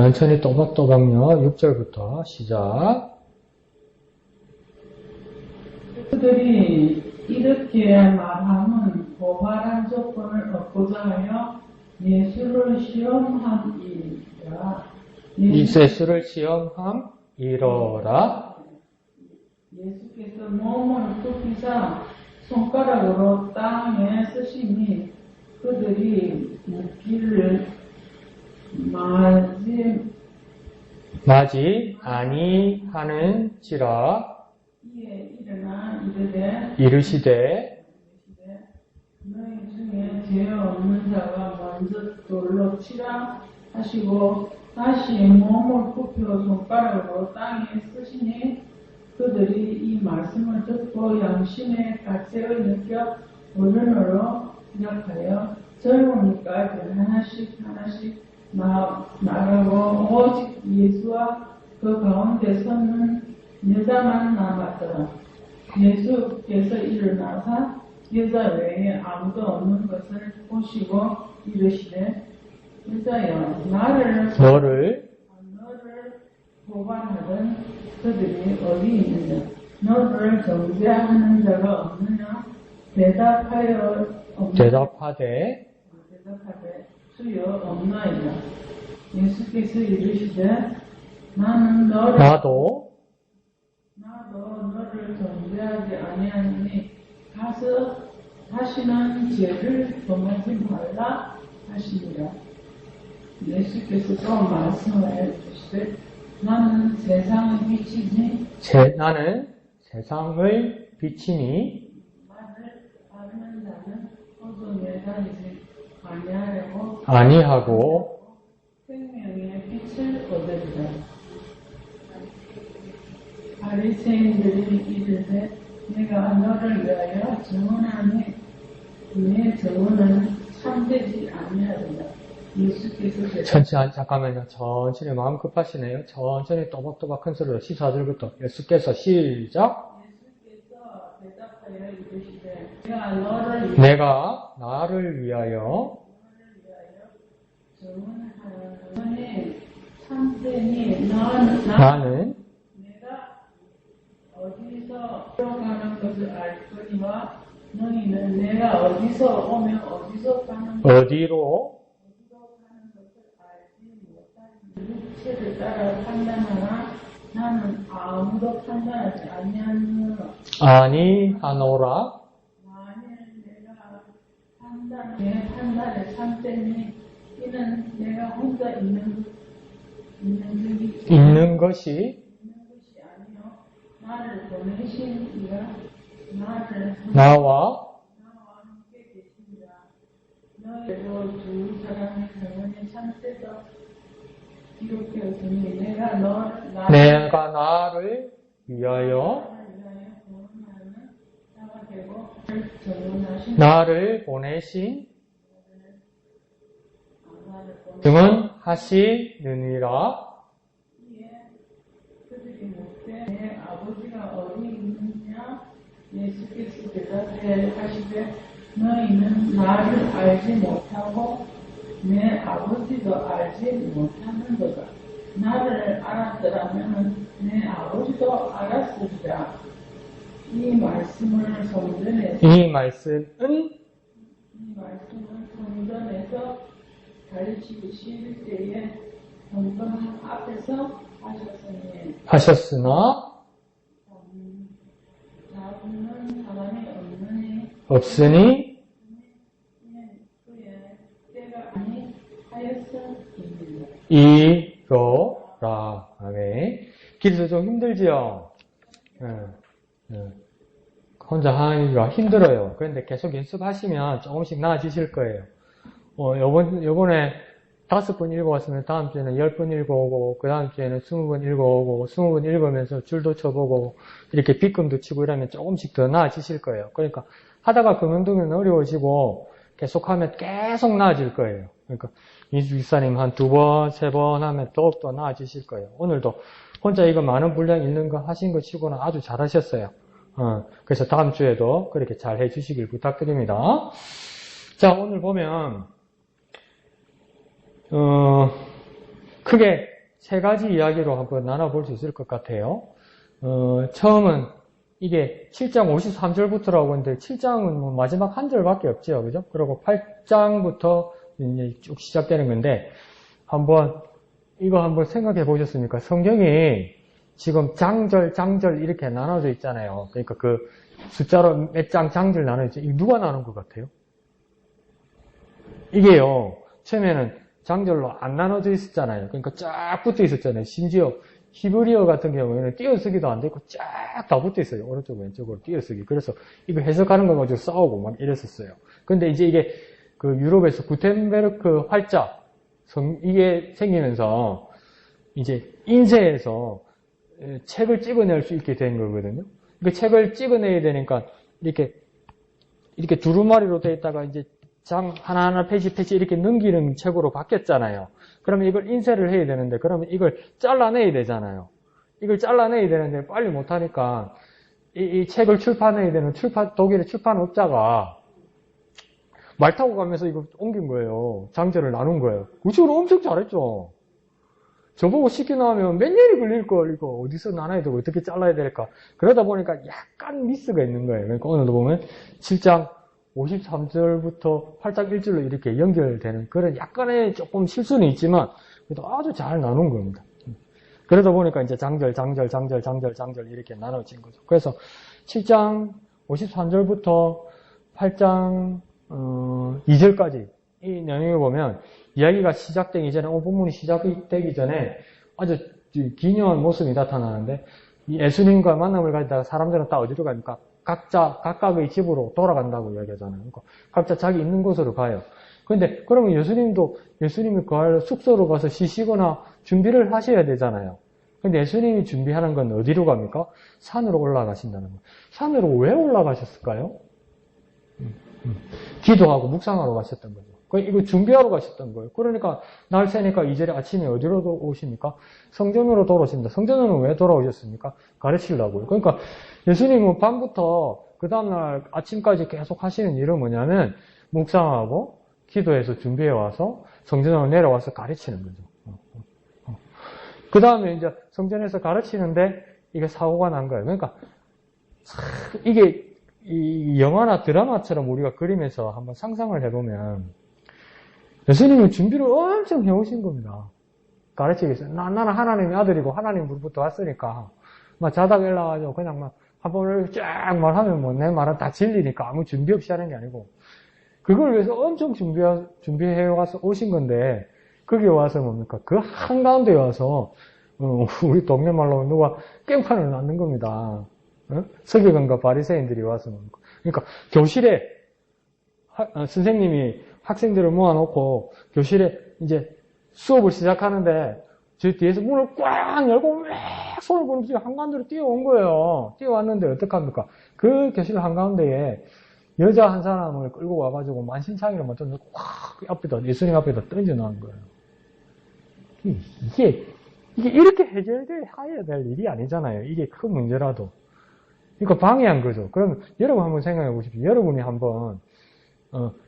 천천히 또박또박요. 6절부터 시작. 그들이 이렇게 말하면 고발한 조건을 얻고자 하여 예수를 시험함이라. 예수를 시험함이러라. 예수께서 몸을 굽히사 손가락으로 땅에 쓰시니 그들이 묻기를 맞이 아니하는지라. 이에 일어나 이르시되 너희 중에 죄 없는 자가 먼저 돌로 치라 하시고 다시 몸을 굽혀 손가락으로 땅에 쓰시니 그들이 이 말씀을 듣고 양심의 가책을 느껴 어른으로 생각하여 젊으니까 하나씩 나가고 오직 예수와 그 가운데 서는 여자만 남았더라. 예수께서 일어나사 여자 외에 아무도 없는 것을 보시고 이르시되 여자여 너를 고발하던 그들이 어디 있느냐? 너를 정죄하는 자가 없느냐? 대답하되 주여 없나이다. 예수께서 이르시되 나도 너를 정죄하지 아니하니 가서 다시는 죄를 범하지 말라 하시니라. 예수께서 또 말씀을 주시되 나는 세상의 빛이니 나는 세상의 빛이니 나를 따르는 자는 어둠에 다니지 아니하고 생명의 빛을 얻으리라. 바리새인들이 이르되 내가 너를 위하여 증언하니 내 증언은 참되지 아니하리라. 예수께서 잠깐만요. 천천히 마음 급하시네요. 천천히 또박또박 큰 소리로 14절부터 예수께서 시작. 예수께서 대답하여 이르시되 내가 나를 위하여 증언하니 참되니 나는 내가 어디서 들어가는 것을 알 거니와 너희는 내가 어디서 오며 어디서 가는 어디로 가는 것을 알지 못하니 육체를 따라 판단하나 나는 아무도 판단하지 아니하노라. 만일 내가 내 판단에 참되니 이는 내가 혼자 있는 것이 아니요 나를 보내신 이가 나와 함께 계십니다. 너희도 두 사람의 영혼이 참되도 기록되었으니 내가 나를 위하여 나를 보내신 증언하시느니라. 그들이 묻되 내 아버지가 어디 있느냐? 예수께서 대답하시되 너희는 나를 알지 못하고 내 아버지도 알지 못하는 거다. 나를 알았더라면 내 아버지도 알았으리라. 이 말씀을 성전에서 가르치실 때에 성전 앞에서 하셨으나 잡는 사람이 없으니 그의 때가 아니하였음이니라. 이러라. 아멘. 기도 좀 힘들지요? 혼자 하기가 힘들어요. 그런데 계속 연습하시면 조금씩 나아지실 거예요. 요번에 5번 읽어왔으면 다음 주에는 10번 읽어오고, 그 다음 주에는 20번 읽어오고, 20번 읽으면서 줄도 쳐보고, 이렇게 빗금도 치고 이러면 조금씩 더 나아지실 거예요. 그러니까 하다가 그만두면 어려워지고, 계속하면 계속 나아질 거예요. 그러니까 이수 기사님 한 2번, 3번 하면 더욱더 나아지실 거예요. 오늘도 혼자 이거 많은 분량 읽는 거 하신 거 치고는 아주 잘하셨어요. 그래서 다음 주에도 그렇게 잘 해주시길 부탁드립니다. 자, 오늘 보면 크게 세 가지 이야기로 한번 나눠볼 수 있을 것 같아요. 처음은 이게 7장 53절부터라고 하는데 7장은 뭐 마지막 한 절밖에 없죠. 그죠? 그리고 8장부터 이제 쭉 시작되는 건데 이거 한번 생각해 보셨습니까? 성경이 지금 장절 이렇게 나눠져 있잖아요. 그러니까 그 숫자로 몇 장 장절 나눠져 있죠. 이거 누가 나눈 것 같아요? 이게요. 처음에는 장절로 안 나눠져 있었잖아요. 그러니까 쫙 붙어 있었잖아요. 심지어 히브리어 같은 경우에는 띄어쓰기도 안 되고 쫙 다 붙어 있어요. 오른쪽 왼쪽으로 띄어쓰기. 그래서 이거 해석하는 거 가지고 싸우고 막 이랬었어요. 근데 이제 이게 그 유럽에서 구텐베르크 활자 이게 생기면서 이제 인쇄해서 책을 찍어낼 수 있게 된 거거든요. 그 책을 찍어내야 되니까 이렇게 두루마리로 되어 있다가 이제 장 하나하나 페이지 이렇게 넘기는 책으로 바뀌었잖아요. 그러면 이걸 인쇄를 해야 되는데 그러면 이걸 잘라내야 되잖아요. 이걸 잘라내야 되는데 빨리 못하니까 이 책을 출판해야 되는 독일의 출판업자가 말 타고 가면서 이거 옮긴 거예요. 장절을 나눈 거예요. 우측으로 엄청 잘했죠. 저보고 시켜놓으면 몇 년이 걸릴걸, 이거 어디서 나눠야 되고 어떻게 잘라야 될까. 그러다 보니까 약간 미스가 있는 거예요. 그러니까 오늘도 보면 7장 53절부터 8장 1절로 이렇게 연결되는 그런 약간의 조금 실수는 있지만 그래도 아주 잘 나눈 겁니다. 그러다 보니까 이제 장절 이렇게 나눠진 거죠. 그래서 7장 53절부터 8장 2절까지 이 내용을 보면 이야기가 시작되기 전에, 본문이 시작되기 전에 아주 기묘한 모습이 나타나는데 이 예수님과 만남을 가지다가 사람들은 다 어디로 갑니까? 각각의 집으로 돌아간다고 이야기하잖아요. 그러니까 각자 자기 있는 곳으로 가요. 그런데 그러면 예수님이 거할 숙소로 가서 쉬시거나 준비를 하셔야 되잖아요. 근데 예수님이 준비하는 건 어디로 갑니까? 산으로 올라가신다는 거예요. 산으로 왜 올라가셨을까요? 기도하고 묵상하러 가셨던 거죠. 이거 준비하러 가셨던 거예요. 그러니까 날 새니까 이절에 아침에 어디로 오십니까? 성전으로 돌아오십니다. 성전으로 왜 돌아오셨습니까? 가르치려고요. 그러니까 예수님은 밤부터 그 다음날 아침까지 계속 하시는 일은 뭐냐면 묵상하고 기도해서 준비해 와서 성전으로 내려와서 가르치는 거죠. 그 다음에 이제 성전에서 가르치는데 이게 사고가 난 거예요. 그러니까 이게 이 영화나 드라마처럼 우리가 그림에서 한번 상상을 해보면 예수님은 준비를 엄청 해오신 겁니다. 가르치기 위해서. 나는 하나님의 아들이고 하나님 부터 왔으니까 막 자다가 일어나가지고 그냥 막 한 번을 쫙 말하면 뭐 내 말은 다 진리니까 아무 준비 없이 하는 게 아니고 그걸 위해서 엄청 준비해 와서 오신 건데 거기 와서 뭡니까? 그 한가운데 와서 우리 동네 말로 누가 깽판을 놨는 겁니다. 서기관과 바리새인들이 와서 뭡니까? 그러니까 교실에 선생님이 학생들을 모아놓고 교실에 이제 수업을 시작하는데 저 뒤에서 문을 꽉 열고 막 손을 부르면서 한가운데로 뛰어온 거예요. 뛰어왔는데 어떡합니까? 그 교실 한가운데에 여자 한 사람을 끌고 와가지고 만신창이를 먼저 확 예수님 앞에다 던져놓은 거예요. 이게 이렇게 해야 될 일이 아니잖아요. 이게 큰 문제라도. 그러니까 방해한 거죠. 그러면 여러분 한번 생각해 보십시오. 여러분이 한번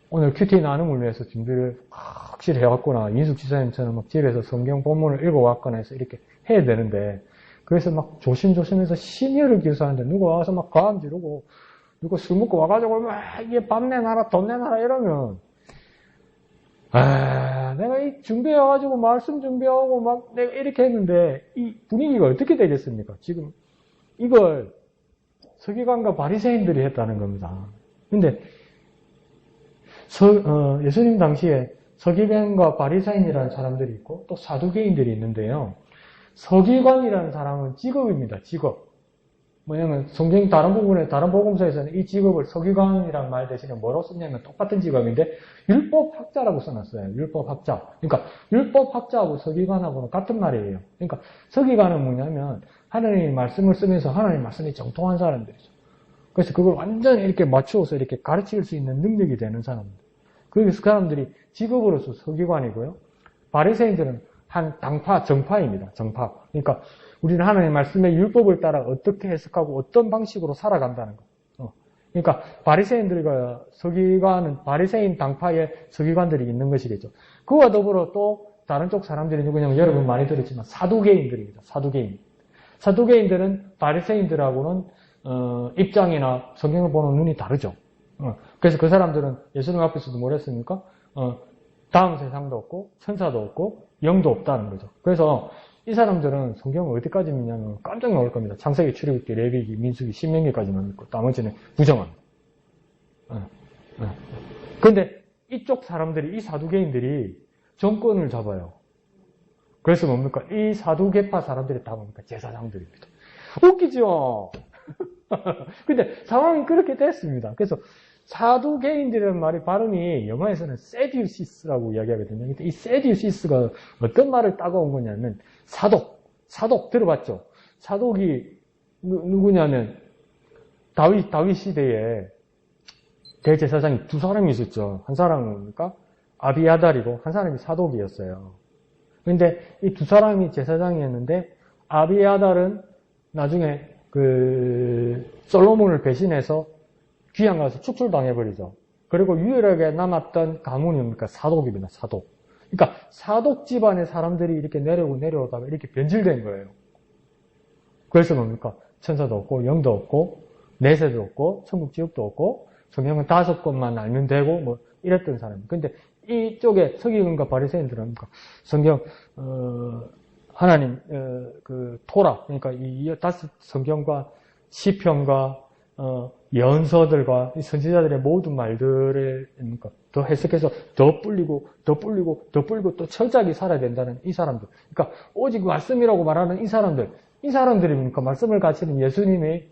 오늘 큐티 나눔을 위해서 준비를 확실히 해왔거나 인숙 지사님처럼 막 집에서 성경 본문을 읽어왔거나 해서 이렇게 해야 되는데 그래서 막 조심조심해서 심혈을 기울여서 하는데 누가 와서 막 과음 지르고 누가 술 먹고 와가지고 막 이게 밥 내놔라 돈 내놔라 이러면 내가 이 준비해가지고 말씀 준비하고 막 내가 이렇게 했는데 이 분위기가 어떻게 되겠습니까? 지금 이걸 서기관과 바리새인들이 했다는 겁니다. 근데 예수님 당시에 서기관과 바리새인이라는 사람들이 있고 또 사두개인들이 있는데요. 서기관이라는 사람은 직업입니다. 직업. 뭐냐면 성경 다른 부분에 다른 복음서에서는 이 직업을 서기관이라는 말 대신에 뭐로 썼냐면 똑같은 직업인데 율법학자라고 써놨어요. 율법학자. 그러니까 율법학자하고 서기관하고는 같은 말이에요. 그러니까 서기관은 뭐냐면 하나님의 말씀을 쓰면서 하나님의 말씀이 정통한 사람들이죠. 그래서 그걸 완전히 이렇게 맞추어서 이렇게 가르칠 수 있는 능력이 되는 사람들. 그래서 그 사람들이 직업으로서 서기관이고요. 바리새인들은 한 당파, 정파입니다. 정파. 그러니까 우리는 하나님의 말씀의 율법을 따라 어떻게 해석하고 어떤 방식으로 살아간다는 거. 그러니까 바리새인들과 서기관은 바리새인 당파의 서기관들이 있는 것이겠죠. 그와 더불어 또 다른 쪽 사람들이 누구냐면 여러분 많이 들었지만 사두개인들입니다. 사두개인. 사두개인들은 바리새인들하고는 입장이나 성경을 보는 눈이 다르죠. 그래서 그 사람들은 예수님 앞에서도 뭘 했습니까? 다음 세상도 없고 천사도 없고 영도 없다는 거죠. 그래서 이 사람들은 성경을 어디까지 믿냐면 깜짝 놀랄 겁니다. 창세기, 출애굽기, 레위기, 민수기, 신명기까지만 믿고 나머지는 부정합니다. 그런데 이쪽 사람들이, 이 사두개인들이 정권을 잡아요. 그래서 뭡니까? 이 사두개파 사람들이 다 뭡니까? 제사장들입니다. 웃기죠? 근데 상황이 그렇게 됐습니다. 그래서 사두개인들이라는 말이 발음이 영어에서는 세듀시스라고 이야기하거든요. 근데 이 세듀시스가 어떤 말을 따가온 거냐면 사독 들어봤죠? 사독이 누구냐면 다윗 시대에 대제사장이 두 사람이 있었죠. 한 사람은 뭡니까? 아비아달이고 한 사람이 사독이었어요. 근데 이 두 사람이 제사장이었는데 아비아달은 나중에 솔로몬을 배신해서 귀양 가서 축출당해버리죠. 그리고 유일하게 남았던 가문이 뭡니까? 사독입니다. 사독. 그러니까 사독 집안의 사람들이 이렇게 내려오다가 이렇게 변질된 거예요. 그래서 뭡니까? 천사도 없고 영도 없고 내세도 없고 천국 지옥도 없고 성경은 5권만 알면 되고 뭐 이랬던 사람이에요. 근데 이쪽에 서기관과 바리새인들은 뭡니까? 성경 하나님 토라, 그러니까 이 5 성경과 시편과 예언서들과 이 선지자들의 모든 말들을 더 해석해서 더 불리고 또 철저하게 살아야 된다는 이 사람들. 그러니까 오직 말씀이라고 말하는 이 사람들이 뭡니까? 말씀을 가르치는 예수님의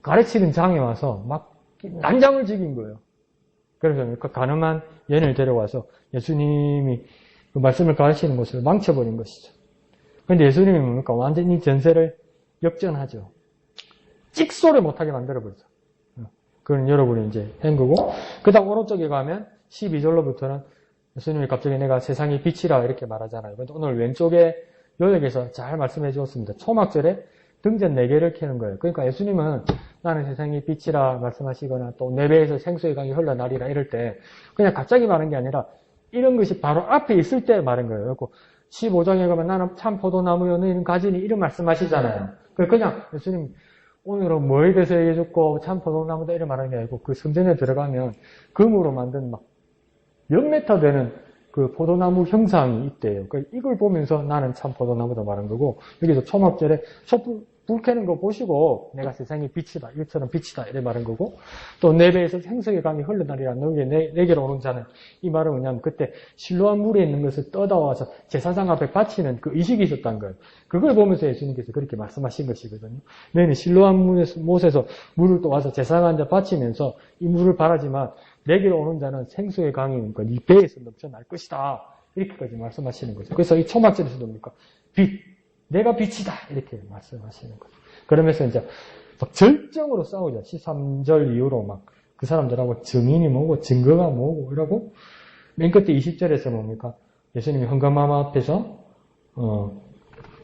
가르치는 장에 와서 막 난장을 지긴 거예요. 그래서 뭡니까? 가늠한 여인을 데려와서 예수님이 그 말씀을 가르치는 것을 망쳐버린 것이죠. 그런데 예수님이 뭡니까? 완전히 전세를 역전하죠. 찍소리 못하게 만들어버리죠. 그건 여러분이 이제 한 거고, 그 다음 오른쪽에 가면 12절로부터는 예수님이 갑자기 내가 세상의 빛이라 이렇게 말하잖아요. 그런데 오늘 왼쪽에 요약에서 잘 말씀해 주었습니다. 초막절에 등잔 4개를 켜는 거예요. 그러니까 예수님은 나는 세상의 빛이라 말씀하시거나 또 내 배에서 생수의 강이 흘러나리라 이럴 때 그냥 갑자기 말한 게 아니라 이런 것이 바로 앞에 있을 때 말한 거예요. 그리고 15장에 가면 나는 참 포도나무여 너희는 가지니 이런 말씀하시잖아요. 그냥 예수님 오늘은 뭐에 대해서 얘기해줬고 참 포도나무다 이런 말하는 게 아니고 그 성전에 들어가면 금으로 만든 막 몇 메터 되는 그 포도나무 형상이 있대요. 이걸 보면서 나는 참 포도나무다 말한 거고 여기서 초막절에 불 켜는 거 보시고 내가 세상의 빛이다. 이것처럼 빛이다. 이래 말한 거고 또 내 배에서 생수의 강이 흘러나리라. 너에게 내게로 오는 자는 이 말은 뭐냐면 그때 실로암 물에 있는 것을 떠다와서 제사장 앞에 바치는 그 의식이 있었다는 거예요. 그걸 보면서 예수님께서 그렇게 말씀하신 것이거든요. 너희는 실로암 못에서 물을 또 와서 제사장한테 바치면서 이 물을 바라지만 내게로 오는 자는 생수의 강이니까 네 배에서 넘쳐날 것이다. 이렇게까지 말씀하시는 거죠. 그래서 이 초막절에서 뭡니까? 빛. 내가 빛이다. 이렇게 말씀하시는 거죠. 그러면서 이제 막 절정으로 싸우죠. 13절 이후로 막 그 사람들하고 증인이 뭐고 증거가 뭐고 이러고 맨 끝에 20절에서 뭡니까? 예수님이 헌금함 앞에서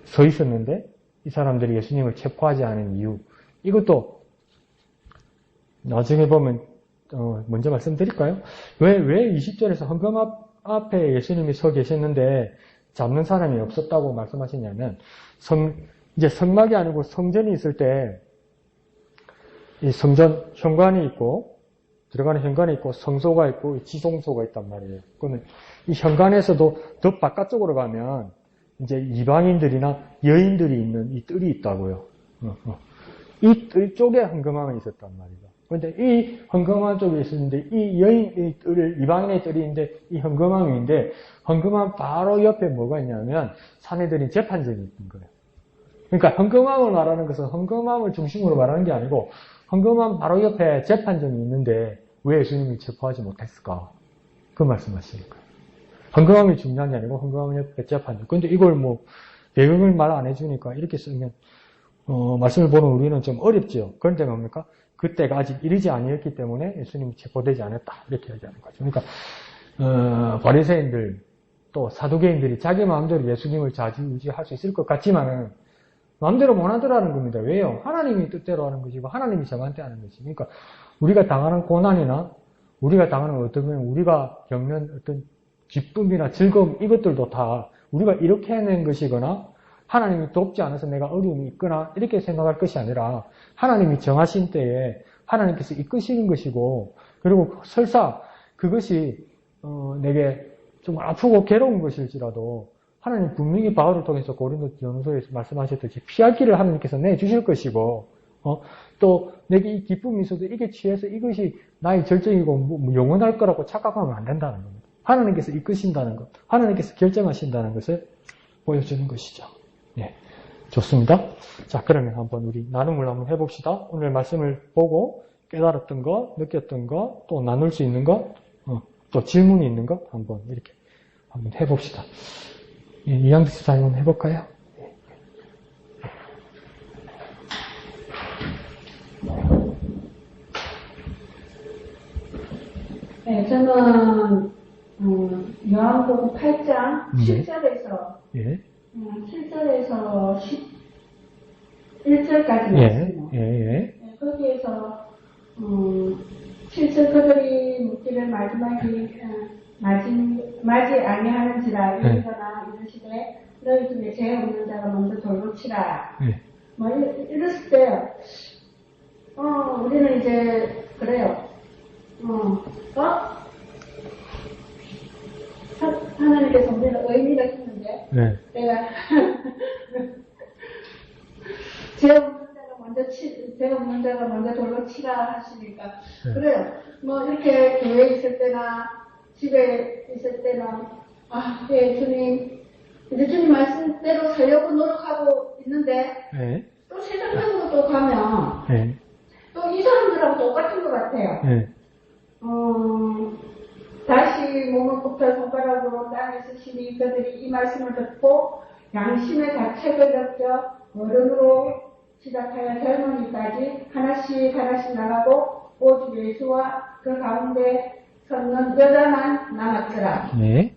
서 있었는데 이 사람들이 예수님을 체포하지 않은 이유 이것도 나중에 보면 먼저 말씀드릴까요? 왜 20절에서 헌금 앞에 예수님이 서 계셨는데 잡는 사람이 없었다고 말씀하시냐면 이제 성막이 아니고 성전이 있을 때 이 성전 현관이 있고 들어가는 현관이 있고 성소가 있고 지성소가 있단 말이에요. 그러면 이 현관에서도 더 바깥쪽으로 가면 이제 이방인들이나 여인들이 있는 이 뜰이 있다고요. 이 뜰 쪽에 헌금함이 있었단 말이죠. 그런데 이 헌금함 쪽에 있었는데 이 여인의 뜰, 이방인의 뜰이 있는데 이 헌금함인데 헌금함 바로 옆에 뭐가 있냐면 사내들인 재판정이 있는 거예요. 그러니까 헌금함을 말하는 것은 헌금함을 중심으로 말하는 게 아니고 헌금함 바로 옆에 재판정이 있는데 왜 예수님이 체포하지 못했을까? 그 말씀하시는 거예요. 헌금함이 중요한 게 아니고 헌금함 옆에 재판정. 근데 이걸 뭐 배경을 말 안 해주니까 이렇게 쓰면 말씀을 보는 우리는 좀 어렵죠. 그런데 뭡니까? 그때가 아직 이르지 아니었기 때문에 예수님이 체포되지 않았다. 이렇게 얘기하는 거죠. 그러니까 바리새인들 또 사두개인들이 자기 마음대로 예수님을 좌지우지할 수 있을 것 같지만은 마음대로 못 하더라는 겁니다. 왜요? 하나님이 뜻대로 하는 것이고 하나님이 저한테 하는 것이고 그러니까 우리가 당하는 고난이나 우리가 당하는 어떤 우리가 겪는 어떤 기쁨이나 즐거움 이것들도 다 우리가 이렇게 해낸 것이거나 하나님이 돕지 않아서 내가 어려움이 있거나 이렇게 생각할 것이 아니라 하나님이 정하신 때에 하나님께서 이끄시는 것이고 그리고 설사 그것이 내게 좀 아프고 괴로운 것일지라도 하나님 분명히 바울을 통해서 고린도 전서에서 말씀하셨듯이 피할 길을 하나님께서 내주실 것이고 또 내게 이 기쁨이 있어도 이게 취해서 이것이 나의 절정이고 영원할 거라고 착각하면 안 된다는 겁니다. 하나님께서 이끄신다는 것, 하나님께서 결정하신다는 것을 보여주는 것이죠. 예, 좋습니다. 자, 그러면 한번 우리 나눔을 한번 해봅시다. 오늘 말씀을 보고 깨달았던 거, 느꼈던 거, 또 나눌 수 있는 거, 또 질문이 있는 거 한번 이렇게 한번 해봅시다. 예, 이양득 집사님 한번 해볼까요? 네, 저는 요한복음 8장 네. 7절에서 예. 7절에서 11절까지 말씀이요. 예. 네, 거기에서 7절 그들이 묻기를 맞이 아니하는지라 이러거나 이르시되 너희 중에 죄 없는 자가 먼저 돌로 치라. 뭐 이랬을 때 우리는 이제 그래요. 하나님께서 우리는 의미를 했는데 내가 죄 없는 자가 먼저 돌로 치라 하시니까 그래요. 뭐 이렇게 교회에 있을 때나 집에 있을 때나 주님 이제 주님 말씀대로 살려고 노력하고 있는데 또 세상적으로 또 가면 또 이 사람들하고 똑같은 것 같아요. 다시 몸을 굽혀 손가락으로 땅에 쓰시니 그들이 이 말씀을 듣고 양심의 가책을 느껴 어른으로 시작하여 젊은이까지 하나씩 나가고 오직 예수와 그 가운데 섰는 여자만 남았더라. 네,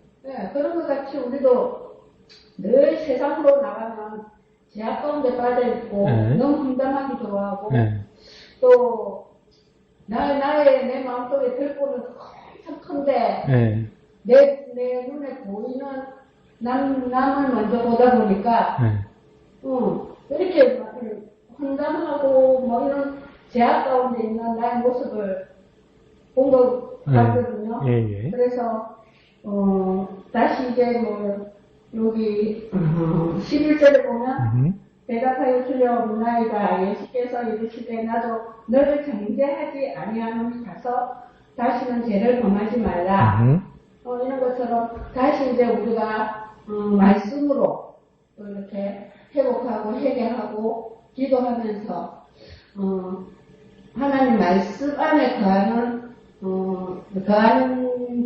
그런 것 같이 우리도 늘 세상으로 나가면 제약 가운데 빠져있고 너무 험담하기 좋아하고 또 내 마음속에 들고는 엄청 큰데 내 눈에 보이는 남을 먼저 보다 보니까 이렇게 험담하고 뭐 이런 제약 가운데 있는 나의 모습을 본 것 같거든요. 그래서 다시 이제 뭐 여기 11절에 보면 대답하여 주려 없나이다. 예수께서 이르시되 나도 너를 정죄하지 아니하노니 가서 다시는 죄를 범하지 말라. 이런 것처럼 다시 이제 우리가 말씀으로 이렇게 회복하고 회개하고 기도하면서 하나님 말씀 안에 거하는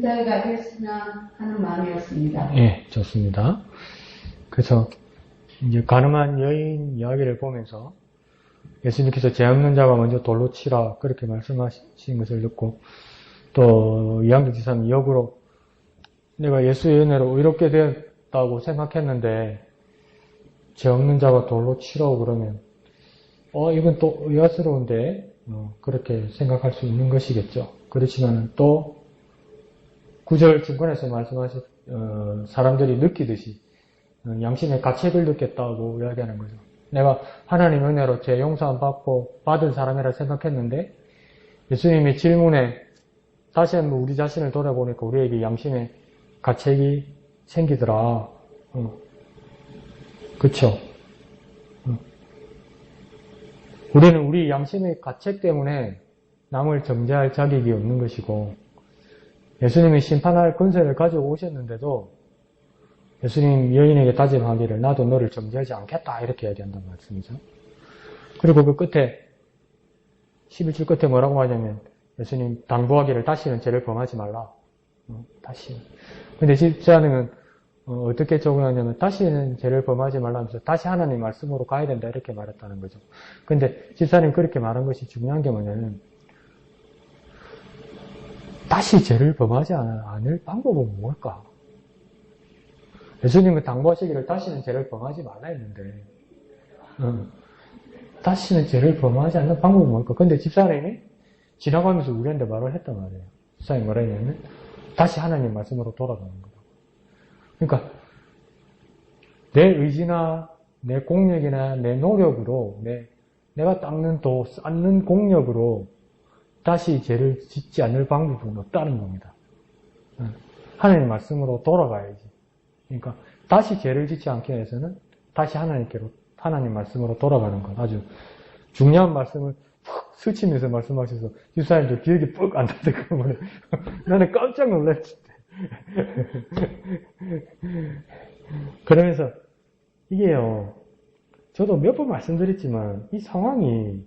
저희가 됐으면 하는 마음이었습니다. 예, 좋습니다. 그래서 이제 가늠한 여인 이야기를 보면서 예수님께서 죄 없는 자가 먼저 돌로 치라 그렇게 말씀하신 것을 듣고 또 이양득 지사는 역으로 내가 예수의 은혜로 의롭게 되었다고 생각했는데 죄 없는 자가 돌로 치라고 그러면 이건 또 의아스러운데 그렇게 생각할 수 있는 것이겠죠. 그렇지만 또 9절 중간에서 말씀하신 사람들이 느끼듯이 양심의 가책을 느꼈다고 이야기하는 거죠. 내가 하나님 은혜로 죄 용서함 받고 받은 사람이라 생각했는데 예수님의 질문에 다시 한번 우리 자신을 돌아보니까 우리에게 양심의 가책이 생기더라. 그쵸? 우리는 우리 양심의 가책 때문에 남을 정죄할 자격이 없는 것이고 예수님이 심판할 권세를 가지고 오셨는데도 예수님 여인에게 다짐하기를 나도 너를 정죄하지 않겠다 이렇게 이야기한다는 말씀이죠. 그리고 그 끝에 11절 끝에 뭐라고 하냐면 예수님 당부하기를 다시는 죄를 범하지 말라. 다시. 근데 집사님은 어떻게 적용하냐면 다시는 죄를 범하지 말라면서 다시 하나님 말씀으로 가야 된다 이렇게 말했다는 거죠. 근데 집사님 그렇게 말한 것이 중요한 게 뭐냐면 다시 죄를 범하지 않을 방법은 뭘까? 예수님은 당부하시기를 다시는 죄를 범하지 말라 했는데 다시는 죄를 범하지 않는 방법은 뭘까? 근데 집사님이 지나가면서 우리한테 말을 했단 말이에요. 집사님이 뭐라 했냐면 다시 하나님 말씀으로 돌아가는 거다. 그러니까 내 의지나 내 공력이나 내 노력으로 내가 닦는 도, 쌓는 공력으로 다시 죄를 짓지 않을 방법은 없다는 겁니다. 하나님 말씀으로 돌아가야지. 그러니까 다시 죄를 짓지 않기 위해서는 다시 하나님 말씀으로 돌아가는 것. 아주 중요한 말씀을 푹 스치면서 말씀하셔서 집사님도 기억이 푹 안 나는데 그러면 나는 깜짝 놀랐지. 그러면서 이게요, 저도 몇 번 말씀드렸지만 이 상황이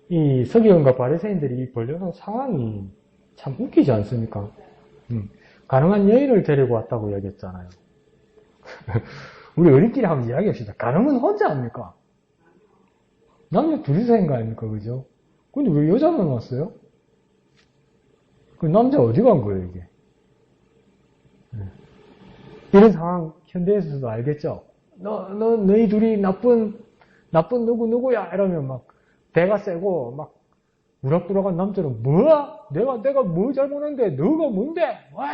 이 서기관과 바리새인들이 벌려놓은 상황이 참 웃기지 않습니까? 가능한 여인을 데리고 왔다고 얘기했잖아요. 우리 어린끼리 한번 이야기합시다. 가능은 혼자 합니까? 남녀 둘이서 한 거 아닙니까? 그죠? 근데 왜 여자만 왔어요? 그 남자 어디 간 거예요, 이게? 이런 상황 현대에서도 알겠죠? 너희 둘이 나쁜 누구야? 이러면 막 배가 세고 막 우락부락한 남자는 뭐야? 내가 뭐 잘못했는데 너가 뭔데? 와!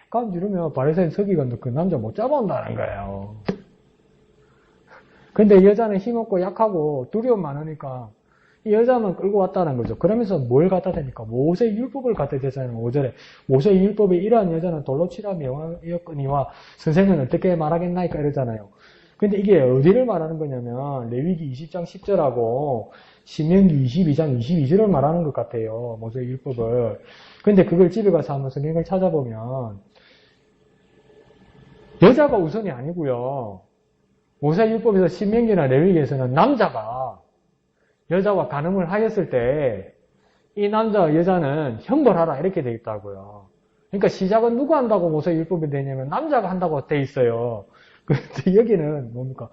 감 이러면 바리새인 서기관도 그 남자 못 잡아온다는 거예요. 근데 여자는 힘없고 약하고 두려움 많으니까 이 여자만 끌고 왔다는 거죠. 그러면서 뭘 갖다 대니까 모세 율법을 갖다 대잖아요. 5절에 모세 율법에 이러한 여자는 돌로 치라 명하였거니와 선생은 어떻게 말하겠나이까 이러잖아요. 근데 이게 어디를 말하는 거냐면 레위기 20장 10절하고 신명기 22장 22절을 말하는 것 같아요. 모세 율법을. 근데 그걸 집에 가서 한번 성경을 찾아보면 여자가 우선이 아니고요. 모세율법에서 신명기나 레위기에서는 남자가 여자와 간음을 하였을 때 이 남자와 여자는 형벌하라 이렇게 돼 있다고요. 그러니까 시작은 누가 한다고 모세율법이 되냐면 남자가 한다고 돼 있어요. 그런데 여기는 뭡니까?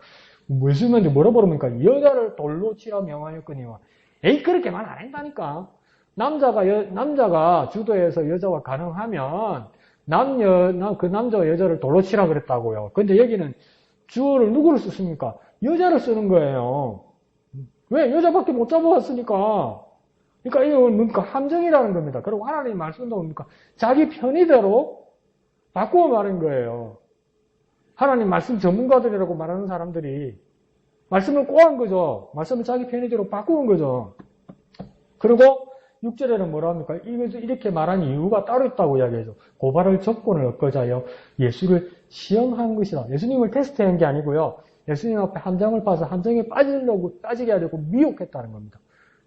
무슨말인지 뭐라 부릅니까? 여자를 돌로 치라 명하였거니와. 에이 그렇게 말 안 한다니까. 남자가 주도해서 여자와 간음하면 그 남자와 여자를 돌로 치라 그랬다고요. 근데 여기는 주어를 누구를 썼습니까? 여자를 쓰는 거예요. 왜? 여자밖에 못 잡아왔으니까. 그러니까 이건 뭡니까? 함정이라는 겁니다. 그리고 하나님 말씀도 뭡니까? 자기 편의대로 바꾸어 말한 거예요. 하나님 말씀 전문가들이라고 말하는 사람들이 말씀을 꼬한 거죠. 말씀을 자기 편의대로 바꾸는 거죠. 그리고 6절에는 뭐라 합니까? 이렇게 말한 이유가 따로 있다고 이야기해서 고발할 조건을 얻고자 예수를 시험한 것이다. 예수님을 테스트한 게 아니고요. 예수님 앞에 함정을 파서 함정에 빠지게 하려고 미혹했다는 겁니다.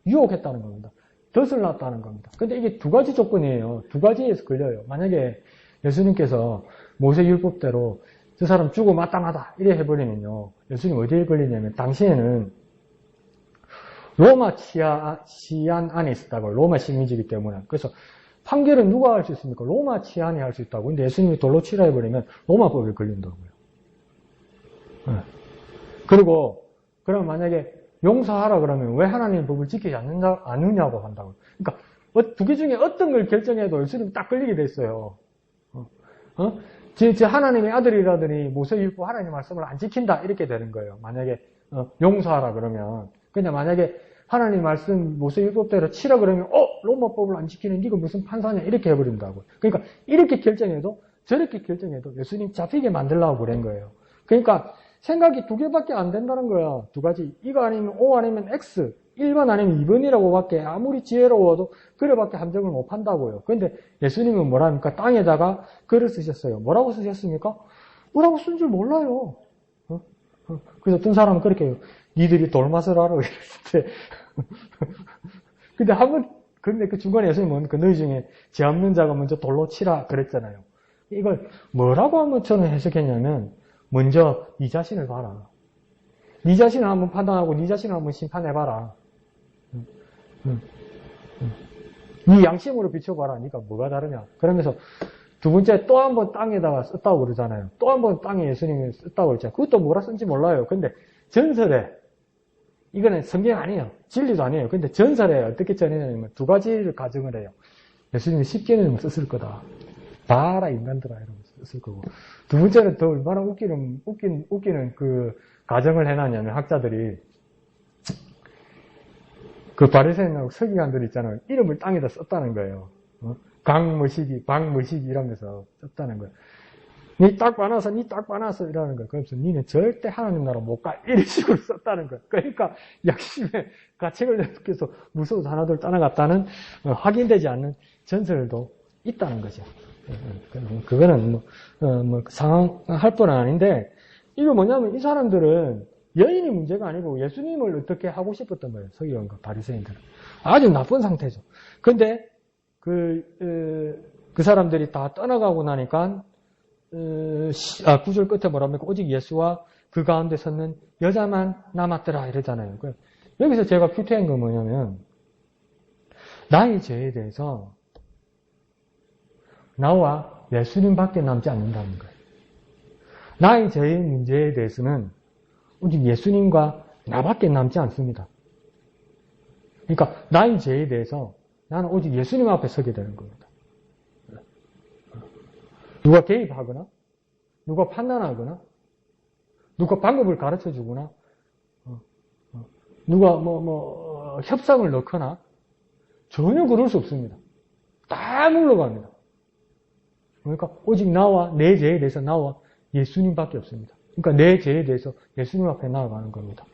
유혹했다는 겁니다. 덫을 놨다는 겁니다. 근데 이게 두 가지 조건이에요. 두 가지에서 걸려요. 만약에 예수님께서 모세 율법대로 저 사람 죽어 마땅하다 이래 해버리면요. 예수님 어디에 걸리냐면 당시에는 로마 치안 안에 있었다고. 로마 식민지이기 때문에. 그래서 판결은 누가 할 수 있습니까? 로마 치안이 할 수 있다고. 근데 예수님이 돌로 치라 해버리면 로마법에 걸린다고요. 네. 그리고 그럼 만약에 용서하라 그러면 왜 하나님의 법을 지키지 않느냐고 한다고. 그러니까 두 개 중에 어떤 걸 결정해도 예수님 딱 걸리게 됐어요. 제 하나님의 아들이라더니 모세율법 하나님의 말씀을 안 지킨다 이렇게 되는 거예요. 만약에 용서하라 그러면. 근데 만약에 하나님 말씀 모세율법대로 치라 그러면 로마법을 안 지키는 네가 무슨 판사냐 이렇게 해버린다고. 그러니까 이렇게 결정해도 저렇게 결정해도 예수님 잡히게 만들려고 그런 거예요. 그러니까 생각이 두 개밖에 안 된다는 거야. 두 가지. 이거 아니면 O 아니면 X. 1번 아니면 2번이라고 밖에 아무리 지혜로워도 그래밖에 함정을 못 판다고요. 그런데 예수님은 뭐라 합니까? 땅에다가 글을 쓰셨어요. 뭐라고 쓰셨습니까? 뭐라고 쓴 줄 몰라요. 그래서 어떤 사람은 그렇게 해요. 니들이 돌맛을 알아. 이랬을 때. 근데 그 중간에 예수님은 그 너희 중에 죄 없는 자가 먼저 돌로 치라 그랬잖아요. 이걸 뭐라고 한번 저는 해석했냐면 먼저 네 자신을 봐라. 네 자신을 한번 판단하고 네 자신을 한번 심판해봐라. 네 양심으로 비춰봐라. 네가 뭐가 다르냐. 그러면서 두 번째 또 한 번 땅에다가 썼다고 그러잖아요. 또 한 번 땅에 예수님이 썼다고 그랬잖아요. 그것도 뭐라 쓴지 몰라요. 근데 전설에 이거는 성경 아니에요. 진리도 아니에요. 근데 전설에 어떻게 전해냐면 두 가지를 가정을 해요. 예수님이 10개는 썼을 거다. 봐라 인간들아 이러면서 썼을 거고. 두 번째는 더 얼마나 웃기는 그 가정을 해놨냐면 학자들이 그 바리새인하고 서기관들 있잖아요. 이름을 땅에다 썼다는 거예요. 강머시기, 박머시기 이러면서 썼다는 거예요. 니 딱 봐놔서, 니 딱 봐놔서 이러는 거야. 그래서 니는 절대 하나님 나라 못 가. 이런 식으로 썼다는 거야. 그러니까 약심에 가책을 느껴서 무서워서 하나둘 떠나갔다는 확인되지 않는 전설도 있다는 거죠. 그거는 상황할 뿐은 아닌데, 이거 뭐냐면 이 사람들은 여인이 문제가 아니고 예수님을 어떻게 하고 싶었던 거예요. 서기관과 바리새인들은. 아주 나쁜 상태죠. 근데 그 사람들이 다 떠나가고 나니까 9절 끝에 뭐랍니까? 오직 예수와 그 가운데 섰는 여자만 남았더라 이러잖아요. 여기서 제가 큐티한 건 뭐냐면 나의 죄에 대해서 나와 예수님밖에 남지 않는다는 거예요. 나의 죄의 문제에 대해서는 오직 예수님과 나밖에 남지 않습니다. 그러니까 나의 죄에 대해서 나는 오직 예수님 앞에 서게 되는 겁니다. 누가 개입하거나 누가 판단하거나 누가 방법을 가르쳐 주거나 누가 협상을 넣거나 전혀 그럴 수 없습니다. 다 물러갑니다. 그러니까 오직 나와 내 죄에 대해서 나와 예수님밖에 없습니다. 그러니까 내 죄에 대해서 예수님 앞에 나아가는 겁니다.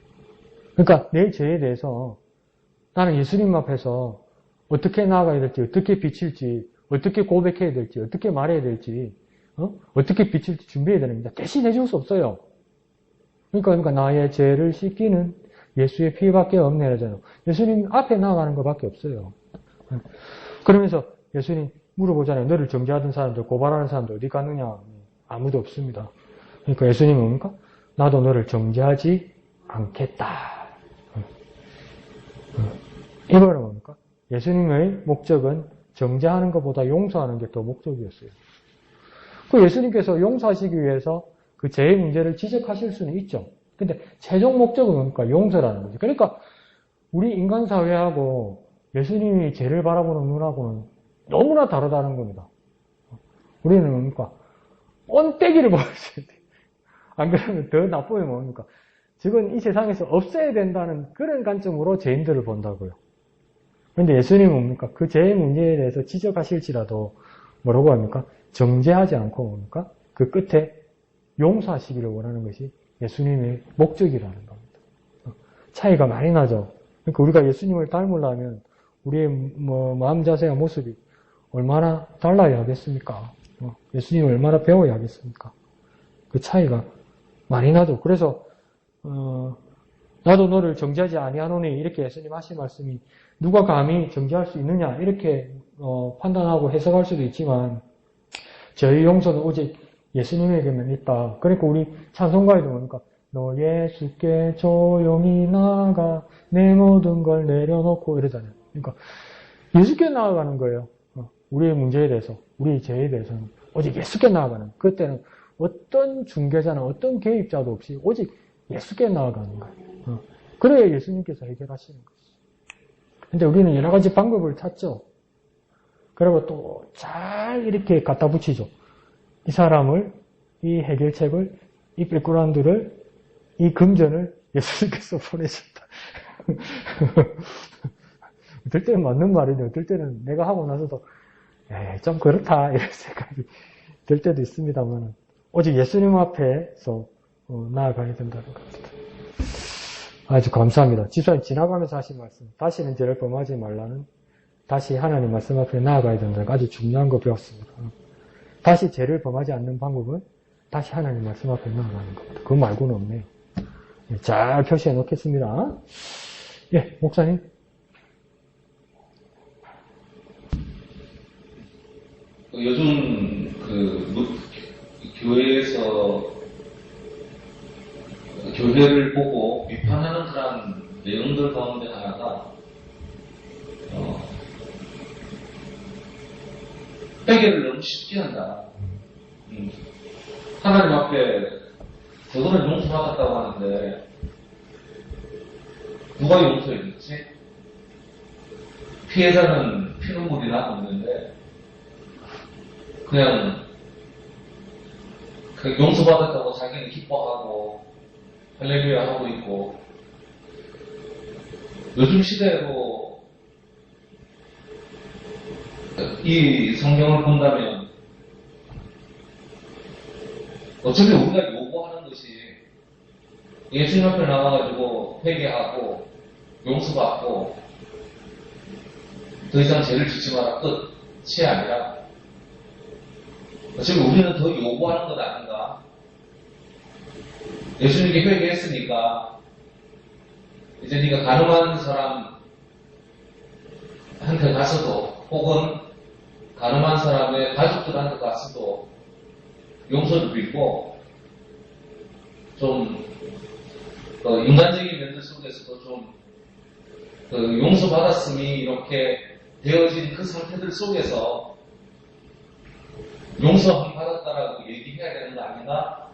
그러니까 내 죄에 대해서 나는 예수님 앞에서 어떻게 나아가야 될지, 어떻게 비칠지, 어떻게 고백해야 될지, 어떻게 말해야 될지, 어떻게 비칠지 준비해야 됩니다. 대신 해줄 수 없어요. 그러니까 나의 죄를 씻기는 예수의 피밖에 없네 이러잖아요. 예수님 앞에 나아가는 것밖에 없어요. 그러면서 예수님 물어보잖아요. 너를 정죄하던 사람들, 고발하는 사람들 어디 갔느냐? 아무도 없습니다. 그러니까 예수님은 뭡니까? 나도 너를 정죄하지 않겠다. 이거는 뭡니까? 예수님의 목적은 정죄하는 것보다 용서하는 게 더 목적이었어요. 그 예수님께서 용서하시기 위해서 그 죄의 문제를 지적하실 수는 있죠. 근데 최종 목적은 뭡니까? 용서라는 거죠. 그러니까 우리 인간 사회하고 예수님이 죄를 바라보는 눈하고는 너무나 다르다는 겁니다. 우리는 뭡니까? 뻔때기를 보여줘야 돼. 안 그러면 더 나쁘면 뭡니까? 지금 이 세상에서 없애야 된다는 그런 관점으로 죄인들을 본다고요. 그런데 예수님은 뭡니까? 그 죄의 문제에 대해서 지적하실지라도 뭐라고 합니까? 정죄하지 않고 뭡니까? 그 끝에 용서하시기를 원하는 것이 예수님의 목적이라는 겁니다. 차이가 많이 나죠. 그러니까 우리가 예수님을 닮으려면 우리의 마음 자세와 모습이 얼마나 달라야 하겠습니까? 예수님을 얼마나 배워야 하겠습니까? 그 차이가 많이 나죠. 그래서 나도 너를 정죄하지 아니하노니 이렇게 예수님 하신 말씀이 누가 감히 정죄할 수 있느냐 이렇게 판단하고 해석할 수도 있지만 저희 용서는 오직 예수님에게만 있다. 그러니까 우리 찬송가에도 뭡니까? 너 예수께 조용히 나아가 내 모든 걸 내려놓고 이러잖아요. 그러니까 예수께 나아가는 거예요. 우리의 문제에 대해서, 우리의 죄에 대해서는 오직 예수께 나아가는. 그때는 어떤 중개자나 어떤 개입자도 없이 오직 예수께 나아가는 거예요. 그래야 예수님께서 해결하시는 거예요. 근데 우리는 여러 가지 방법을 찾죠. 그리고 또 잘 이렇게 갖다 붙이죠. 이 사람을, 이 해결책을, 이 백그라운드를, 이 금전을 예수님께서 보내셨다. 어떨 때는 맞는 말이죠. 어떨 때는 내가 하고 나서도 좀 그렇다 이런 생각이 들 때도 있습니다만 오직 예수님 앞에서 나아가야 된다는 겁니다. 아주 감사합니다. 집사님 지나가면서 하신 말씀, 다시는 죄를 범하지 말라는, 다시 하나님 말씀 앞에 나아가야 된다는 아주 중요한 거 배웠습니다. 다시 죄를 범하지 않는 방법은 다시 하나님 말씀 앞에 나아가는 겁니다. 그거 말고는 없네요. 잘 표시해 놓겠습니다. 예, 목사님. 요즘 교회에서 교회를 보고 비판하는 그런 내용들 가운데 하나가 회개를 너무 쉽게 한다. 하나님 앞에 저거는 용서받았다고 하는데 누가 용서해줬지? 피해자는 피눈물이 나고 있는데 그냥 용서받았다고 자기는 기뻐하고 할렐루야 하고 있고 요즘 시대로 이 성경을 본다면 어차피 우리가 요구하는 것이 예수님 앞에 나와가지고 회개하고 용서받고 더 이상 죄를 짓지 마라 끝이 아니라 어차피 우리는 더 요구하는 것 아닌가. 예수님께 회개했으니까 이제 네가 가늠한 사람한테 가서도 혹은 가늠한 사람의 가족들한테 가서도 용서를 빌고 좀 인간적인 면들 속에서도 좀 용서받았음이 이렇게 되어진 그 상태들 속에서 용서함 받았다라고 얘기해야 되는 거 아닌가?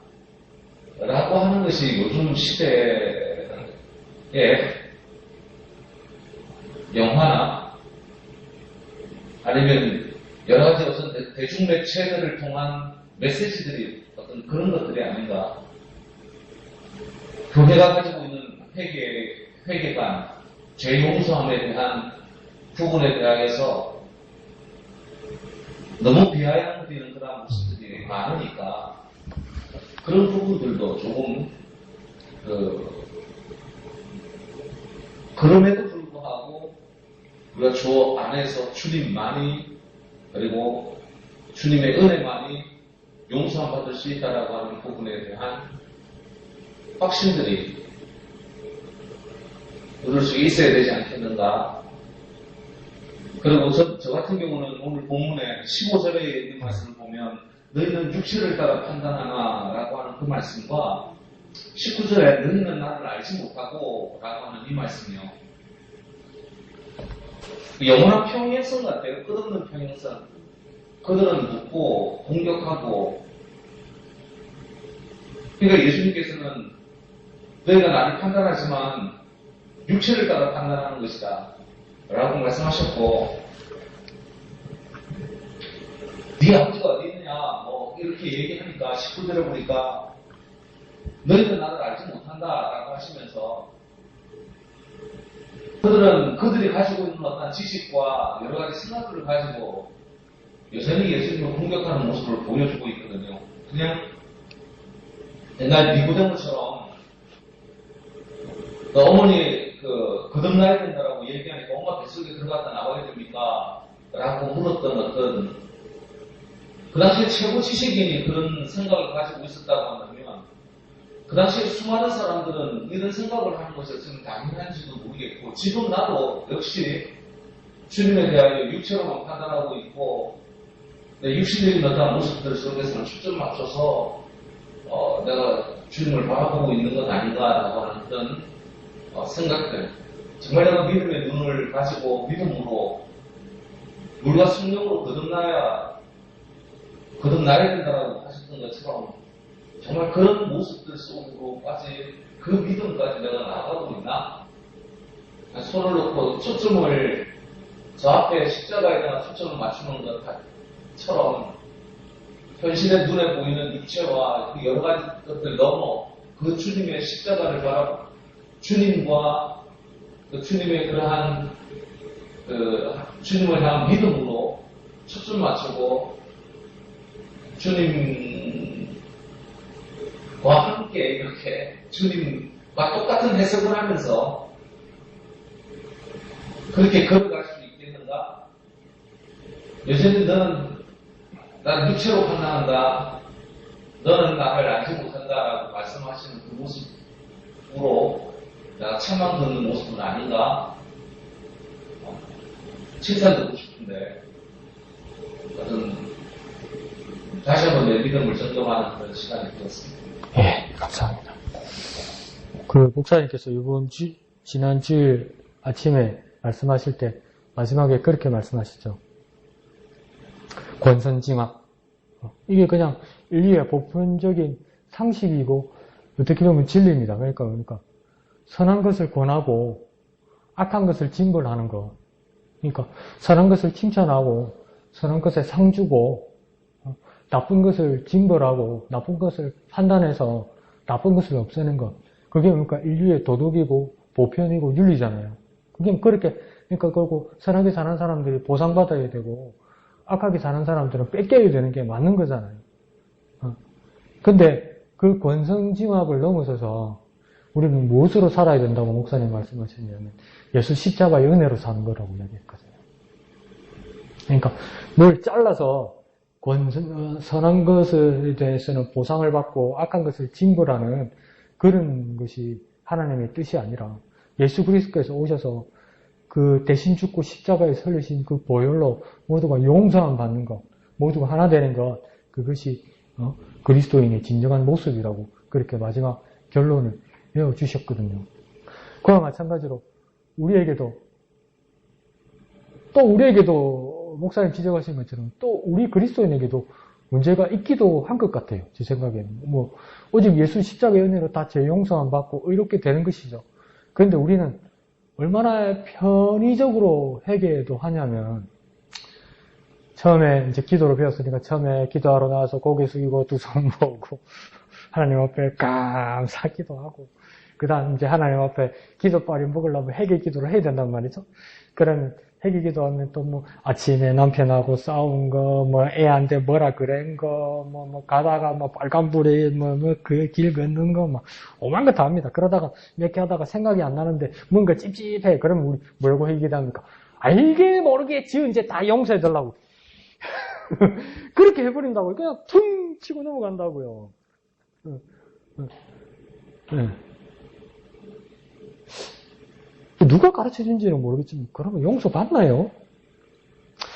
라고 하는 것이 요즘 시대의 영화나 아니면 여러 가지 어떤 대중매체들을 통한 메시지들이 어떤 그런 것들이 아닌가. 교회가 가지고 있는 회개관, 죄 용서함에 대한 부분에 대하여서 너무 비아냥거리는 그런 모습들이 많으니까 그런 부분들도 조금 그럼에도 불구하고 우리가 주 안에서 주님만이 그리고 주님의 은혜만이 용서함 받을 수 있다라고 하는 부분에 대한 확신들이 우리 속에 있어야 되지 않겠는가. 그리고 저 같은 경우는 오늘 본문에 15절에 있는 말씀을 보면 너희는 육체를 따라 판단하나 라고 하는 그 말씀과 19절에 너희는 나를 알지 못하고 라고 하는 이 말씀이요. 영원한 평행선 같아요. 끝없는 평행선. 그들은 묻고 공격하고 그러니까 예수님께서는 너희가 나를 판단하지만 육체를 따라 판단하는 것이다 라고 말씀하셨고 네 아버지가 어디 있느냐 뭐 이렇게 얘기하니까 19절에 보니까 너희는 나를 알지 못한다 라고 하시면서 그들은 그들이 가지고 있는 어떤 지식과 여러 가지 생각들을 가지고 여전히 예수님을 공격하는 모습을 보여주고 있거든요. 그냥 옛날 니고데모처럼 어머니 거듭나야 된다라고 얘기하니까 엄마 뱃속에 들어갔다 나와야 됩니까? 라고 물었던 어떤 그 당시에 최고 지식인이 그런 생각을 가지고 있었다고 한다면 그 당시에 수많은 사람들은 이런 생각을 하는 것이 지금 당연한지도 모르겠고 지금 나도 역시 주님에 대하여 육체로만 판단하고 있고 내 육신적인 어떤 모습들 속에서는 초점 맞춰서 내가 주님을 바라보고 있는 것 아닌가라고 하는 어떤 생각들 정말 내가 믿음의 눈을 가지고 믿음으로 물과 성령으로 거듭나야 된다라고 하셨던 것처럼 정말 그런 모습들 속으로까지 그 믿음까지 내가 나아가고 있나? 손을 놓고 초점을 저 앞에 십자가에다가 초점을 맞추는 것처럼 현실의 눈에 보이는 육체와 그 여러 가지 것들 넘어 그 주님의 십자가를 바라보고 주님과 그 주님의 그러한 주님을 향한 믿음으로 초점 맞추고 주님과 함께 이렇게 주님과 똑같은 해석을 하면서 그렇게 걸어갈 수 있겠는가? 여전히 너는 나를 육체로 판단한다. 너는 나를 알지 못한다라고 말씀하시는 그 모습으로 내가 책망 듣는 모습은 아닌가? 칭찬 듣고 싶은데 다시 한번 내 믿음을 점검하는 그런 시간이 되었습니다. 예, 감사합니다. 목사님께서 지난 주일 아침에 말씀하실 때 마지막에 그렇게 말씀하시죠. 권선징악. 이게 그냥 인류의 보편적인 상식이고 어떻게 보면 진리입니다. 그러니까 선한 것을 권하고 악한 것을 징벌하는 거. 그러니까 선한 것을 칭찬하고 선한 것에 상 주고 나쁜 것을 징벌하고 나쁜 것을 판단해서 나쁜 것을 없애는 것. 그게 그러니까 인류의 도덕이고 보편이고 윤리잖아요. 그게 그렇게 그리고 선하게 사는 사람들이 보상받아야 되고 악하게 사는 사람들은 뺏겨야 되는 게 맞는 거잖아요. 근데 그 권성징악을 넘어서서 우리는 무엇으로 살아야 된다고 목사님 말씀하셨냐면 예수 십자가의 은혜로 사는 거라고 이야기했거든요. 그러니까 뭘 잘라서 선한 것에 대해서는 보상을 받고 악한 것을 징벌하는 그런 것이 하나님의 뜻이 아니라 예수 그리스도께서 오셔서 그 대신 죽고 십자가에 설리신 그 보혈로 모두가 용서함 받는 것, 모두가 하나 되는 것, 그것이 그리스도인의 진정한 모습이라고 그렇게 마지막 결론을 내어주셨거든요. 그와 마찬가지로 우리에게도 목사님 지적하신 것처럼 또 우리 그리스도인에게도 문제가 있기도 한 것 같아요. 제 생각에는. 오직 예수 십자가의 은혜로 다 죄 용서함 받고 의롭게 되는 것이죠. 그런데 우리는 얼마나 편의적으로 회개도 하냐면, 처음에 이제 기도를 배웠으니까 처음에 기도하러 나와서 고개 숙이고 두 손 모으고 하나님 앞에 감사기도 하고, 그 다음 이제 하나님 앞에 기도빨이 먹으려면 회개 기도를 해야 된단 말이죠. 그런 회개 기도하면 또 아침에 남편하고 싸운 거, 애한테 뭐라 그런 거, 가다가 빨간불에 그 길 걷는 거, 오만 거 다 합니다. 그러다가 몇 개 하다가 생각이 안 나는데 뭔가 찝찝해. 그러면 우리 뭐라고 회개합니까? 알게 모르게 지은 죄 다 용서해달라고. 그렇게 해버린다고요. 그냥 퉁 치고 넘어간다고요. 누가 가르쳐준지는 모르겠지만 그러면 용서 받나요?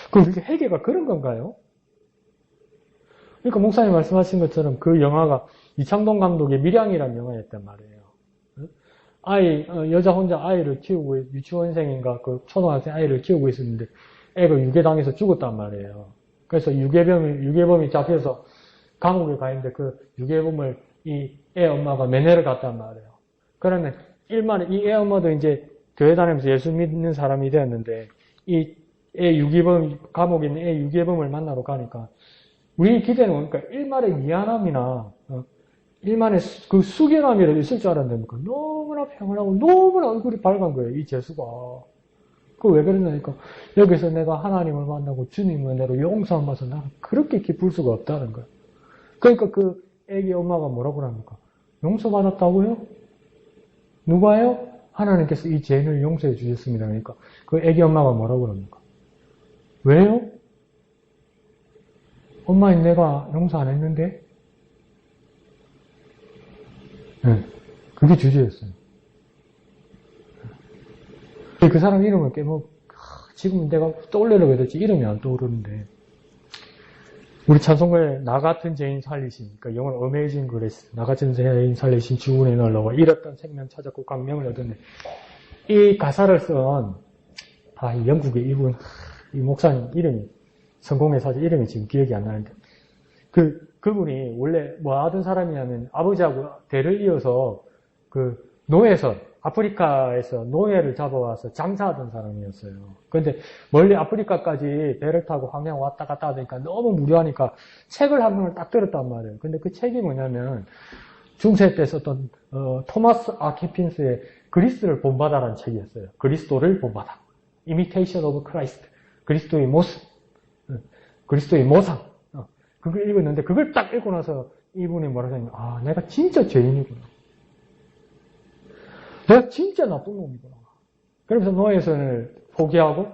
그럼 이렇게 회개가 그런 건가요? 그러니까 목사님 말씀하신 것처럼 그 영화가 이창동 감독의 밀양이라는 영화였단 말이에요. 여자 혼자 아이를 키우고, 유치원생인가 그 초등학생 아이를 키우고 있었는데 애가 유괴당해서 죽었단 말이에요. 그래서 유괴범이 잡혀서 감옥에 가 있는데 그 유괴범을 이 애 엄마가 면회를 갔단 말이에요. 그러면 일만에 이 애 엄마도 이제 교회 다니면서 예수 믿는 사람이 되었는데 이 애 유괴범, 감옥에 있는 애 유괴범을 만나러 가니까 우리 기대는 그러니까 일말의 미안함이나 일만의 그 숙연함이라도 있을 줄 알았는데 너무나 평안하고 너무나 얼굴이 밝은 거예요. 이 재수가. 그 왜 그러냐니까 여기서 내가 하나님을 만나고 주님의 은혜로 용서함 받아서 나는 그렇게 기쁠 수가 없다는 거예요. 그러니까 그 애기 엄마가 뭐라고 합니까? 용서받았다고요? 누가요? 하나님께서 이 죄인을 용서해 주셨습니다. 그러니까 그 애기 엄마가 뭐라고 합니까? 왜요? 엄마, 내가 용서 안 했는데? 네, 그게 주제였어요. 그 사람 이름을 지금 내가 떠올리려고 했지 이름이 안 떠오르는데, 우리 찬송가에 나 같은 죄인 살리신, 그러니까 영어로 Amazing Grace, 나 같은 죄인 살리신 주군의 날로와 잃었던 생명 찾았고 광명을 얻었네. 이 가사를 쓴 영국의 이분, 이 목사님 이름이, 성공의 사제 이름이 지금 기억이 안 나는데, 그분이 원래 뭐 하던 사람이냐면 아버지하고 대를 이어서 그 노예선, 아프리카에서 노예를 잡아와서 장사하던 사람이었어요. 그런데 멀리 아프리카까지 배를 타고 항해하고 왔다 갔다 하니까 너무 무료하니까 책을 한 권을 딱 들었단 말이에요. 근데 그 책이 뭐냐면 중세 때 썼던 토마스 아퀴핀스의 그리스를 본받아라는 책이었어요. 그리스도를 본받아. Imitation of Christ. 그리스도의 모습. 그리스도의 모상. 그걸 읽었는데 그걸 딱 읽고 나서 이분이 뭐라고 하냐면 내가 진짜 죄인이구나. 내가 진짜 나쁜 놈이구나. 그러면서 노예선을 포기하고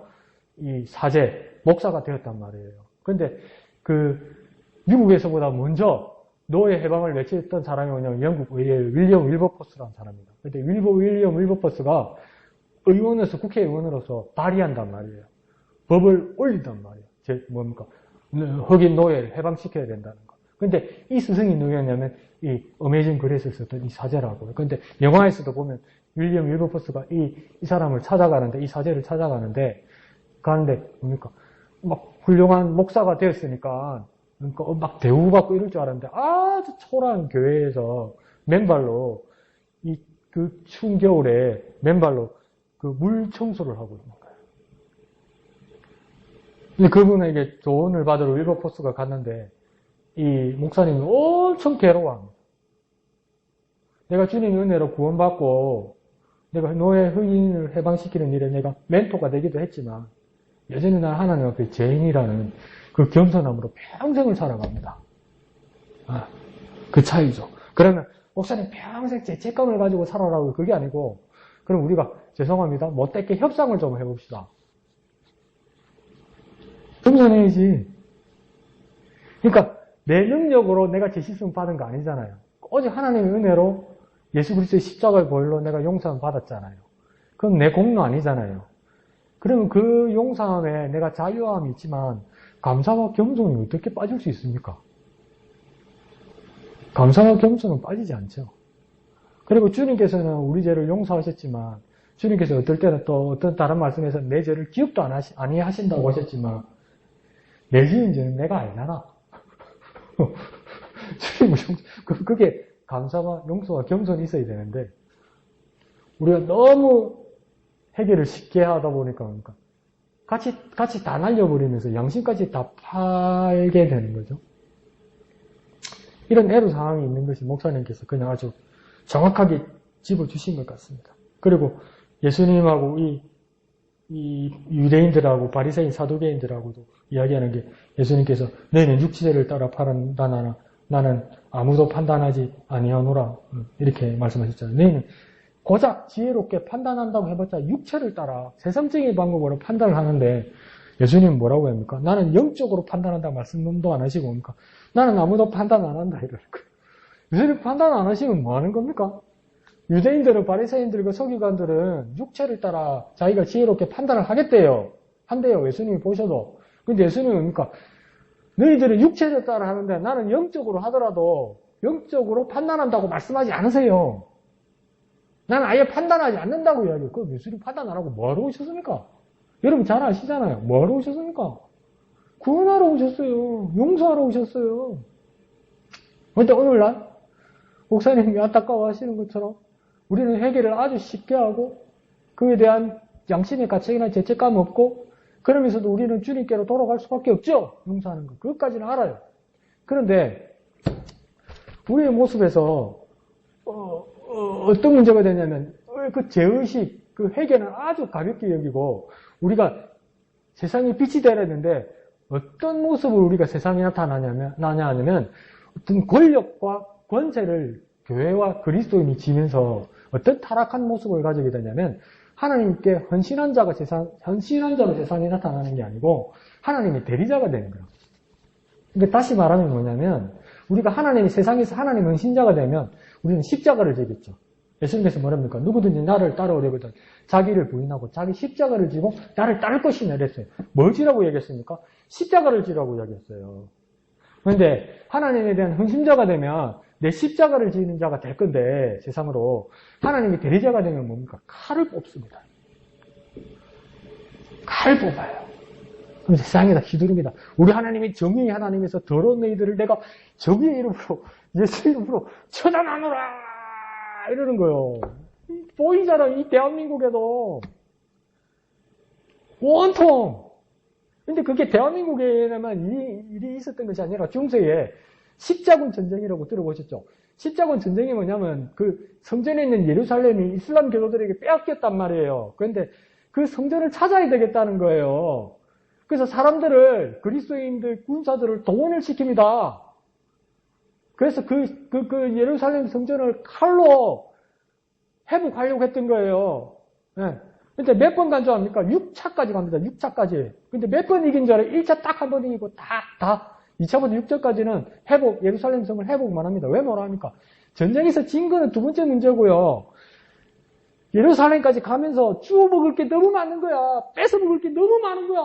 이 사제, 목사가 되었단 말이에요. 근데 미국에서보다 먼저 노예 해방을 외쳤던 사람이 뭐냐면 영국 의회의 윌리엄 윌버포스라는 사람입니다. 근데 윌리엄 윌버포스가 의원으로서, 국회의원으로서 발의한단 말이에요. 법을 올린단 말이에요. 흑인 노예를 해방시켜야 된다는 거. 근데 이 스승이 누구였냐면 이 어메이징 그레이스에 썼던 이 사제라고요. 근데 영화에서도 보면 윌리엄 윌버포스가 이 사람을 찾아가는데, 이 사제를 찾아가는데, 뭡니까? 막 훌륭한 목사가 되었으니까, 그러니까 막 대우받고 이럴 줄 알았는데, 아주 초라한 교회에서 맨발로, 추운 겨울에 맨발로 물 청소를 하고 있는 거예요. 근데 그분에게 조언을 받으러 윌버포스가 갔는데, 이 목사님이 엄청 괴로워합니다. 내가 주님의 은혜로 구원받고 내가 노예 흑인을 해방시키는 일에 내가 멘토가 되기도 했지만 여전히 난 하나님 앞에 죄인이라는 그 겸손함으로 평생을 살아갑니다. 그 차이죠. 그러면 목사님 평생 죄책감을 가지고 살아라고 그게 아니고 그럼 우리가 죄송합니다. 못되게 협상을 좀 해봅시다. 겸손해야지. 그러니까 내 능력으로 내가 죄씻음 받은 거 아니잖아요. 오직 하나님의 은혜로 예수 그리스도의 십자가의 보혈로 내가 용서함 받았잖아요. 그건 내 공로 아니잖아요. 그러면 그 용서함에 내가 자유함이 있지만 감사와 겸손이 어떻게 빠질 수 있습니까? 감사와 겸손은 빠지지 않죠. 그리고 주님께서는 우리 죄를 용서하셨지만 주님께서 어떨 때는 또 어떤 다른 말씀에서 내 죄를 기억도 아니 하신다고 하셨지만 내 지은 죄는 내가 알잖아. 주님은 그게 감사와 용서와 겸손이 있어야 되는데 우리가 너무 해결을 쉽게 하다 보니까 같이 다 날려버리면서 양심까지 다 팔게 되는 거죠. 이런 애로 상황이 있는 것이 목사님께서 그냥 아주 정확하게 집어주신 것 같습니다. 그리고 예수님하고 이 유대인들하고 바리새인 사두개인들하고도 이야기하는 게 예수님께서 너희는 육체를 따라 판단하나 나는 아무도 판단하지 아니하노라 이렇게 말씀하셨잖아요. 너희는 고작 지혜롭게 판단한다고 해봤자 육체를 따라 세상적인 방법으로 판단을 하는데 예수님은 뭐라고 합니까? 나는 영적으로 판단한다고 말씀도 안 하시고 뭡니까? 나는 아무도 판단 안 한다 이러는 거예요. 예수님 판단 안 하시면 뭐 하는 겁니까? 유대인들은 바리새인들과 서기관들은 육체를 따라 자기가 지혜롭게 판단을 하겠대요. 한대요. 예수님이 보셔도. 근데 예수님은 뭡니까? 너희들은 육체를 따라 하는데 나는 영적으로 하더라도 영적으로 판단한다고 말씀하지 않으세요. 나는 아예 판단하지 않는다고 이야기해요. 그럼 예수님 판단 안 하고 뭐하러 오셨습니까? 여러분 잘 아시잖아요. 뭐하러 오셨습니까? 구원하러 오셨어요. 용서하러 오셨어요. 그런데 오늘날 목사님이 안타까워 하시는 것처럼 우리는 회개를 아주 쉽게 하고 그에 대한 양심의 가책이나 죄책감 없고 그러면서도 우리는 주님께로 돌아갈 수밖에 없죠. 용서하는 것. 그것까지는 알아요. 그런데 우리의 모습에서 어떤 문제가 되냐면 그 죄의식, 그 회개는 아주 가볍게 여기고 우리가 세상에 빛이 되어야 되는데 어떤 모습으로 우리가 세상에 나타나냐 하면 어떤 권력과 권세를 교회와 그리스도인이 지면서 어떤 타락한 모습을 가지게 되냐면 하나님께 헌신한 자로 세상에 나타나는 게 아니고 하나님의 대리자가 되는 거예요. 그러니까 다시 말하면 뭐냐면 우리가 하나님이 세상에서 하나님 헌신자가 되면 우리는 십자가를 지겠죠. 예수님께서 뭐랍니까? 누구든지 나를 따라오려거든 자기를 부인하고 자기 십자가를 지고 나를 따를 것이냐 이랬어요. 뭘 지라고 얘기했습니까? 십자가를 지라고 이야기했어요. 그런데 하나님에 대한 헌신자가 되면 내 십자가를 지는 자가 될 건데 세상으로 하나님이 대리자가 되면 뭡니까? 칼을 뽑습니다. 칼을 뽑아요. 그럼 세상에다 휘두릅니다. 우리 하나님이 정의의 하나님에서 더러운 너희들을 내가 정의의 이름으로 예수 이름으로 처단하노라 이러는 거예요. 보이잖아. 이 대한민국에도 온통. 근데 그게 대한민국에만 이 일이 있었던 것이 아니라 중세에 십자군 전쟁이라고 들어보셨죠? 십자군 전쟁이 뭐냐면 그 성전에 있는 예루살렘이 이슬람 교도들에게 빼앗겼단 말이에요. 그런데 그 성전을 찾아야 되겠다는 거예요. 그래서 사람들을 그리스도인들 군사들을 동원을 시킵니다. 그래서 그 예루살렘 성전을 칼로 회복하려고 했던 거예요. 네. 근데 몇 번 간 줄 압니까? 6차까지 갑니다. 6차까지. 근데 몇 번 이긴 줄 알아요? 1차 딱 한 번 이기고 2차부터 6차까지는 예루살렘 성을 회복만 합니다. 왜 뭐라 합니까? 전쟁에서 진 거는 두 번째 문제고요. 예루살렘까지 가면서 주워 먹을 게 너무 많은 거야. 뺏어 먹을 게 너무 많은 거야.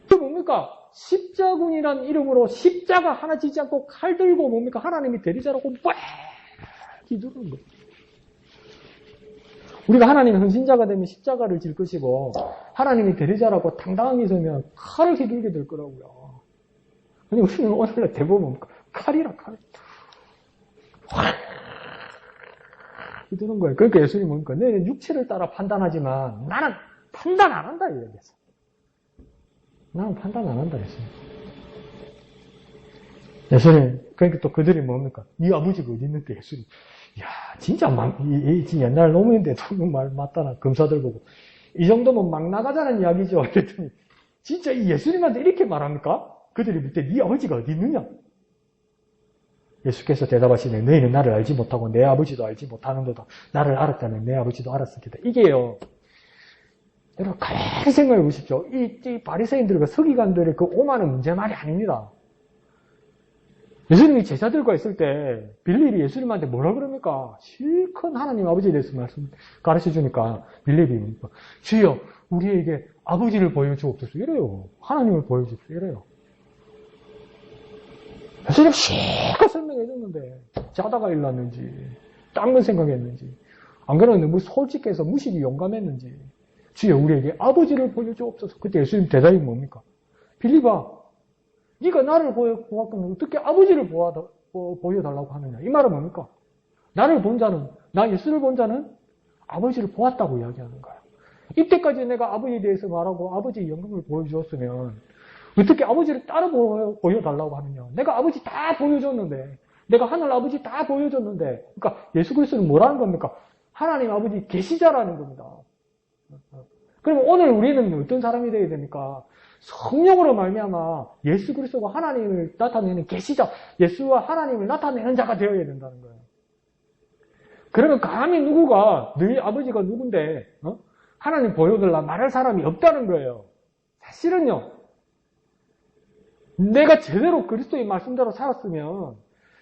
그 뭡니까? 십자군이란 이름으로 십자가 하나 지지 않고 칼 들고 뭡니까? 하나님이 대리자라고 막 기두르는 거예요. 우리가 하나님의 헌신자가 되면 십자가를 질 것이고 하나님이 대리자라고 당당하게 서면 칼을 휘둘게 될 거라고요. 근데 우리는 오늘날 대부분 칼이라 칼. 휘두르는 거예요. 그러니까 예수님은 뭡니까? 너는 육체를 따라 판단하지만 나는 판단 안 한다 이야기했어. 나는 판단 안 한다 했어요. 예수님, 그러니까 또 그들이 뭡니까? 네 아버지가 어디 있는데 예수님. 이야, 진짜 옛날 놈인데 말 맞다나 검사들 보고. 이 정도면 막 나가자는 이야기죠. 그랬더니 진짜 이 예수님한테 이렇게 말합니까? 그들이 묻대 네 아버지가 어디 있느냐? 예수께서 대답하시네. 너희는 나를 알지 못하고 내 아버지도 알지 못하는도다. 나를 알았다면 내 아버지도 알았을 테다. 이게요. 여러분 가만히 생각해 보십시오. 이 바리새인들과 서기관들의 그 오만은 문제말이 아닙니다. 예수님이 제자들과 있을 때 빌립이 예수님한테 뭐라 그럽니까? 실컷 하나님 아버지에 대해서 말씀 가르쳐 주니까 빌립이 주여 우리에게 아버지를 보여주옵소서 이래요. 하나님을 보여주옵소서 이래요. 예수님 실컷 설명해 줬는데 자다가 일났는지 딴 건 생각했는지 안 그러면 너무 솔직해서 무식이 용감했는지 주여 우리에게 아버지를 보여주옵소서. 그때 예수님 대답이 뭡니까? 빌립아 네가 나를 보았거든 어떻게 아버지를 보여달라고 하느냐. 이 말은 뭡니까? 나를 본 자는 나 예수를 본 자는 아버지를 보았다고 이야기하는 거야. 이때까지 내가 아버지에 대해서 말하고 아버지의 영광을 보여주었으면 어떻게 아버지를 따로 보여달라고 하느냐. 내가 아버지 다 보여줬는데 내가 하늘 아버지 다 보여줬는데 그러니까 예수 그리스도는 뭐라는 겁니까? 하나님 아버지 계시자라는 겁니다. 그러면 오늘 우리는 어떤 사람이 되어야 됩니까? 성령으로 말미암아 예수 그리스도가 하나님을 나타내는 계시자, 예수와 하나님을 나타내는 자가 되어야 된다는 거예요. 그러면 감히 누구가 너희 아버지가 누군데 하나님 보여달라 말할 사람이 없다는 거예요. 사실은요. 내가 제대로 그리스도의 말씀대로 살았으면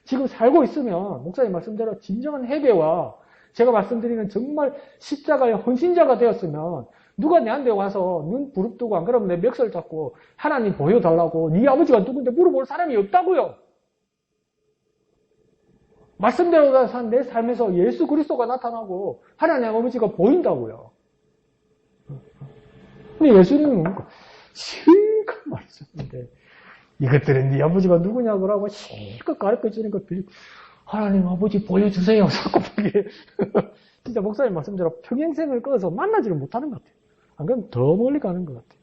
지금 살고 있으면 목사님 말씀대로 진정한 회개와 제가 말씀드리는 정말 십자가의 헌신자가 되었으면 누가 내한테 와서 눈 부릅뜨고 안 그러면 내 멱살 잡고 하나님 보여달라고 네 아버지가 누군데 물어볼 사람이 없다고요. 말씀대로 산 내 삶에서 예수 그리스도가 나타나고 하나님 아버지가 보인다고요. 근데 예수님은 뭡니까? 실컷 말씀인데 이것들은 네 아버지가 누구냐 그러고 실컷 가르쳐주니까 하나님 아버지 보여주세요. 자꾸 그게 진짜 목사님 말씀대로 평행생을 끊어서 만나지를 못하는 것 같아요. 안 그러면 더 멀리 가는 것 같아요.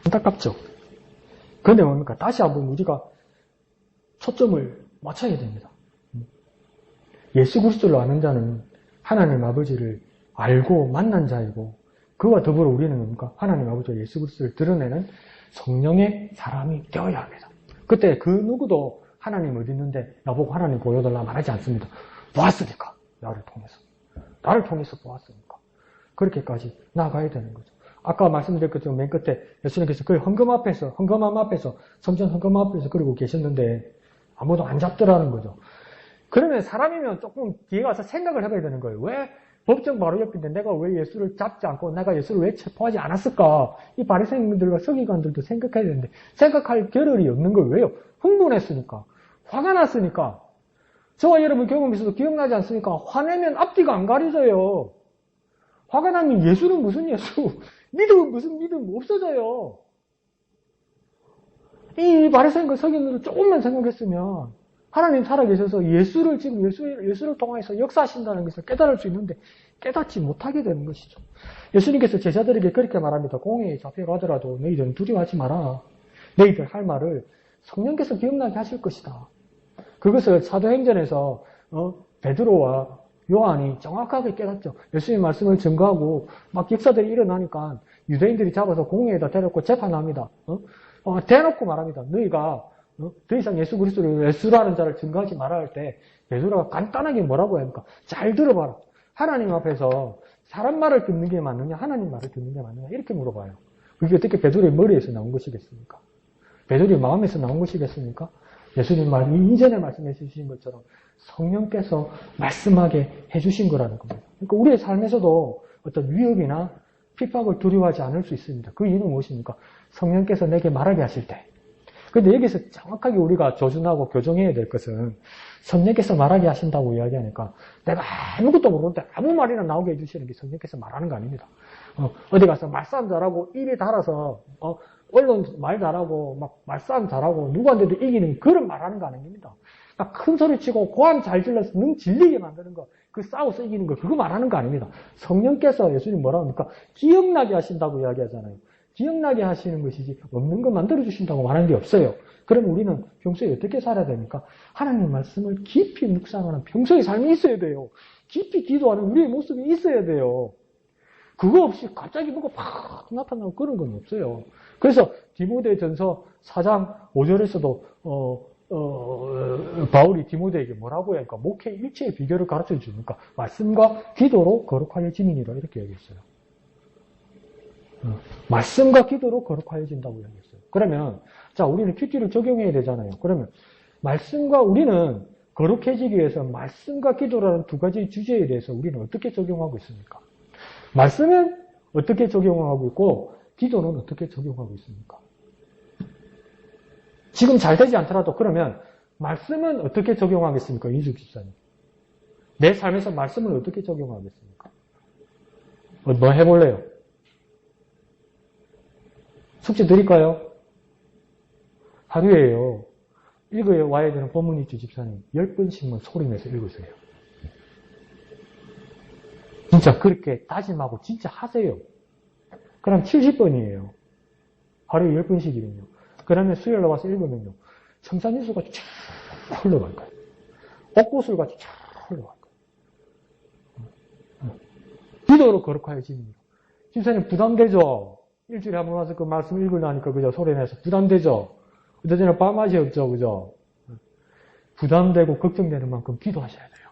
안타깝죠? 그런데 뭡니까? 다시 한번 우리가 초점을 맞춰야 됩니다. 예수 그리스도를 아는 자는 하나님 아버지를 알고 만난 자이고 그와 더불어 우리는 뭡니까? 하나님 아버지와 예수 그리스도를 드러내는 성령의 사람이 되어야 합니다. 그때 그 누구도 하나님 어디 있는데 나보고 하나님 보여달라 말하지 않습니다. 보았으니까. 나를 통해서 보았으니까. 그렇게까지 나아가야 되는 거죠. 아까 말씀드린 것처럼 맨 끝에 예수님께서 그 헌금 앞에서, 성전 헌금 앞에서 그러고 계셨는데 아무도 안 잡더라는 거죠. 그러면 사람이면 조금 뒤에 가서 생각을 해봐야 되는 거예요. 왜 법정 바로 옆인데 내가 왜 예수를 잡지 않고 내가 예수를 왜 체포하지 않았을까? 이 바리새인들과 서기관들도 생각해야 되는데 생각할 겨를이 없는 거예요. 왜요? 흥분했으니까. 화가 났으니까. 저와 여러분 경험에서도 기억나지 않습니까? 화내면 앞뒤가 안 가려져요. 화가 나면 예수는 무슨 예수? 믿음은 무슨 믿음? 없어져요. 이 바리새인과 서기관들도 조금만 생각했으면 하나님 살아계셔서 예수를 지금 예수를 통해서 역사하신다는 것을 깨달을 수 있는데 깨닫지 못하게 되는 것이죠. 예수님께서 제자들에게 그렇게 말합니다. 공회에 잡혀가더라도 너희들은 두려워하지 마라. 너희들 할 말을 성령께서 기억나게 하실 것이다. 그것을 사도행전에서 베드로와 요한이 정확하게 깨닫죠. 예수님의 말씀을 증거하고 막 역사들이 일어나니까 유대인들이 잡아서 공회에다 데려고 재판합니다. 대놓고 말합니다. 너희가 더 이상 예수 그리스도를 예수라는 자를 증거하지 말아야 할 때 베드로가 간단하게 뭐라고 합니까? 잘 들어봐라. 하나님 앞에서 사람 말을 듣는 게 맞느냐 하나님 말을 듣는 게 맞느냐 이렇게 물어봐요. 그게 어떻게 베드로의 머리에서 나온 것이겠습니까? 베드로의 마음에서 나온 것이겠습니까? 예수님 이전에 말씀해 주신 것처럼 성령께서 말씀하게 해주신 거라는 겁니다. 그러니까 우리의 삶에서도 어떤 위협이나 핍박을 두려워하지 않을 수 있습니다. 그 이유는 무엇입니까? 성령께서 내게 말하게 하실 때. 그런데 여기서 정확하게 우리가 조준하고 교정해야 될 것은 성령께서 말하게 하신다고 이야기하니까 내가 아무것도 모르는데 아무 말이나 나오게 해주시는 게 성령께서 말하는 거 아닙니다. 어디 가서 말싸움 잘하고 입에 달아서 언론 말 잘하고 막 말싸움 잘하고 누구한테도 이기는 그런 말하는 거 아닙니다. 큰 소리 치고 고함 잘 질러서 능 질리게 만드는 거, 그 싸워서 이기는 거 그거 말하는 거 아닙니다. 성령께서 예수님 뭐라고 합니까? 기억나게 하신다고 이야기하잖아요. 기억나게 하시는 것이지 없는 거 만들어주신다고 말하는 게 없어요. 그럼 우리는 평소에 어떻게 살아야 됩니까? 하나님의 말씀을 깊이 묵상하는 평소의 삶이 있어야 돼요. 깊이 기도하는 우리의 모습이 있어야 돼요. 그거 없이 갑자기 뭔가 팍 나타나고 그런 건 없어요. 그래서 디모데전서 4장 5절에서도 바울이 디모데에게 뭐라고 해요? 그러니까 목회 일체의 비결을 가르쳐 주니까 말씀과 기도로 거룩하여지니라 이렇게 얘기했어요. 말씀과 기도로 거룩하여진다고 얘기했어요. 그러면 자 우리는 큐티를 적용해야 되잖아요. 그러면 말씀과 우리는 거룩해지기 위해서 말씀과 기도라는 두 가지 주제에 대해서 우리는 어떻게 적용하고 있습니까? 말씀은 어떻게 적용하고 있고 기도는 어떻게 적용하고 있습니까? 지금 잘 되지 않더라도 그러면 말씀은 어떻게 적용하겠습니까? 이숙 집사님. 내 삶에서 말씀을 어떻게 적용하겠습니까? 뭐 해볼래요? 숙제 드릴까요? 하루에요. 읽어야 와야 되는 본문 있죠, 집사님. 10번씩만 소리내서 읽으세요. 진짜 그렇게 다짐하고 진짜 하세요. 그럼 70번이에요. 하루에 10번씩이면요. 그러면 수요일에 와서 읽으면요. 청산유수가 쫙 흘러갈 거예요. 옥고술 같이 쫙 흘러갈 거예요. 기도로 거룩하여집니다. 집사님 부담되죠? 일주일에 한 번 와서 그 말씀 읽으려니까 그죠? 소리내서 부담되죠? 그때는 밥맛이 없죠, 그죠? 부담되고 걱정되는 만큼 기도하셔야 돼요.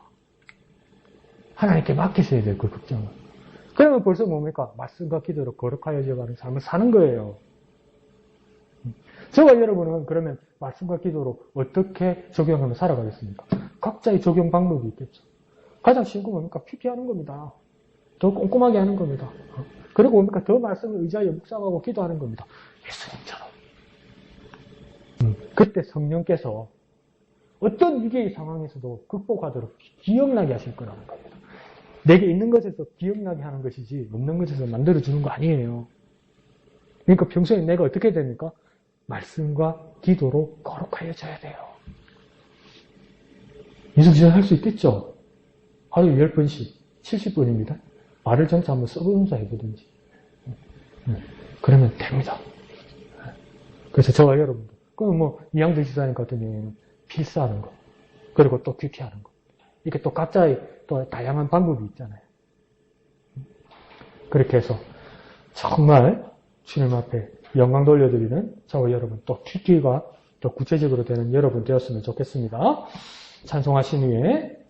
하나님께 맡기셔야 돼요, 그 걱정을. 그러면 벌써 뭡니까? 말씀과 기도로 거룩하여져가는 삶을 사는 거예요. 저와 여러분은 그러면 말씀과 기도로 어떻게 적용하며 살아가겠습니까? 각자의 적용 방법이 있겠죠. 가장 쉬운 거 뭡니까? 피피하는 겁니다. 더 꼼꼼하게 하는 겁니다. 그리고 뭡니까? 더 말씀을 의지하여 묵상하고 기도하는 겁니다. 예수님처럼. 그때 성령께서 어떤 위기의 상황에서도 극복하도록 기억나게 하실 거라는 겁니다. 내게 있는 것에서 기억나게 하는 것이지 없는 것에서 만들어주는 거 아니에요. 그러니까 평소에 내가 어떻게 됩니까? 말씀과 기도로 거룩하여져야 돼요. 이숙지는 할 수 있겠죠? 하루에 10번씩 70번입니다. 말을 전체 한번 써보면서 해보든지. 그러면 됩니다. 그래서 저와 여러분도. 그럼 뭐 이양들 지사님 같은 경우에는 필사하는 거. 그리고 또 큐티하는 거. 이렇게 또 각자의 또 다양한 방법이 있잖아요. 그렇게 해서 정말 주님 앞에 영광 돌려드리는 저와 여러분 또 큐티가 더 구체적으로 되는 여러분 되었으면 좋겠습니다. 찬송하신 후에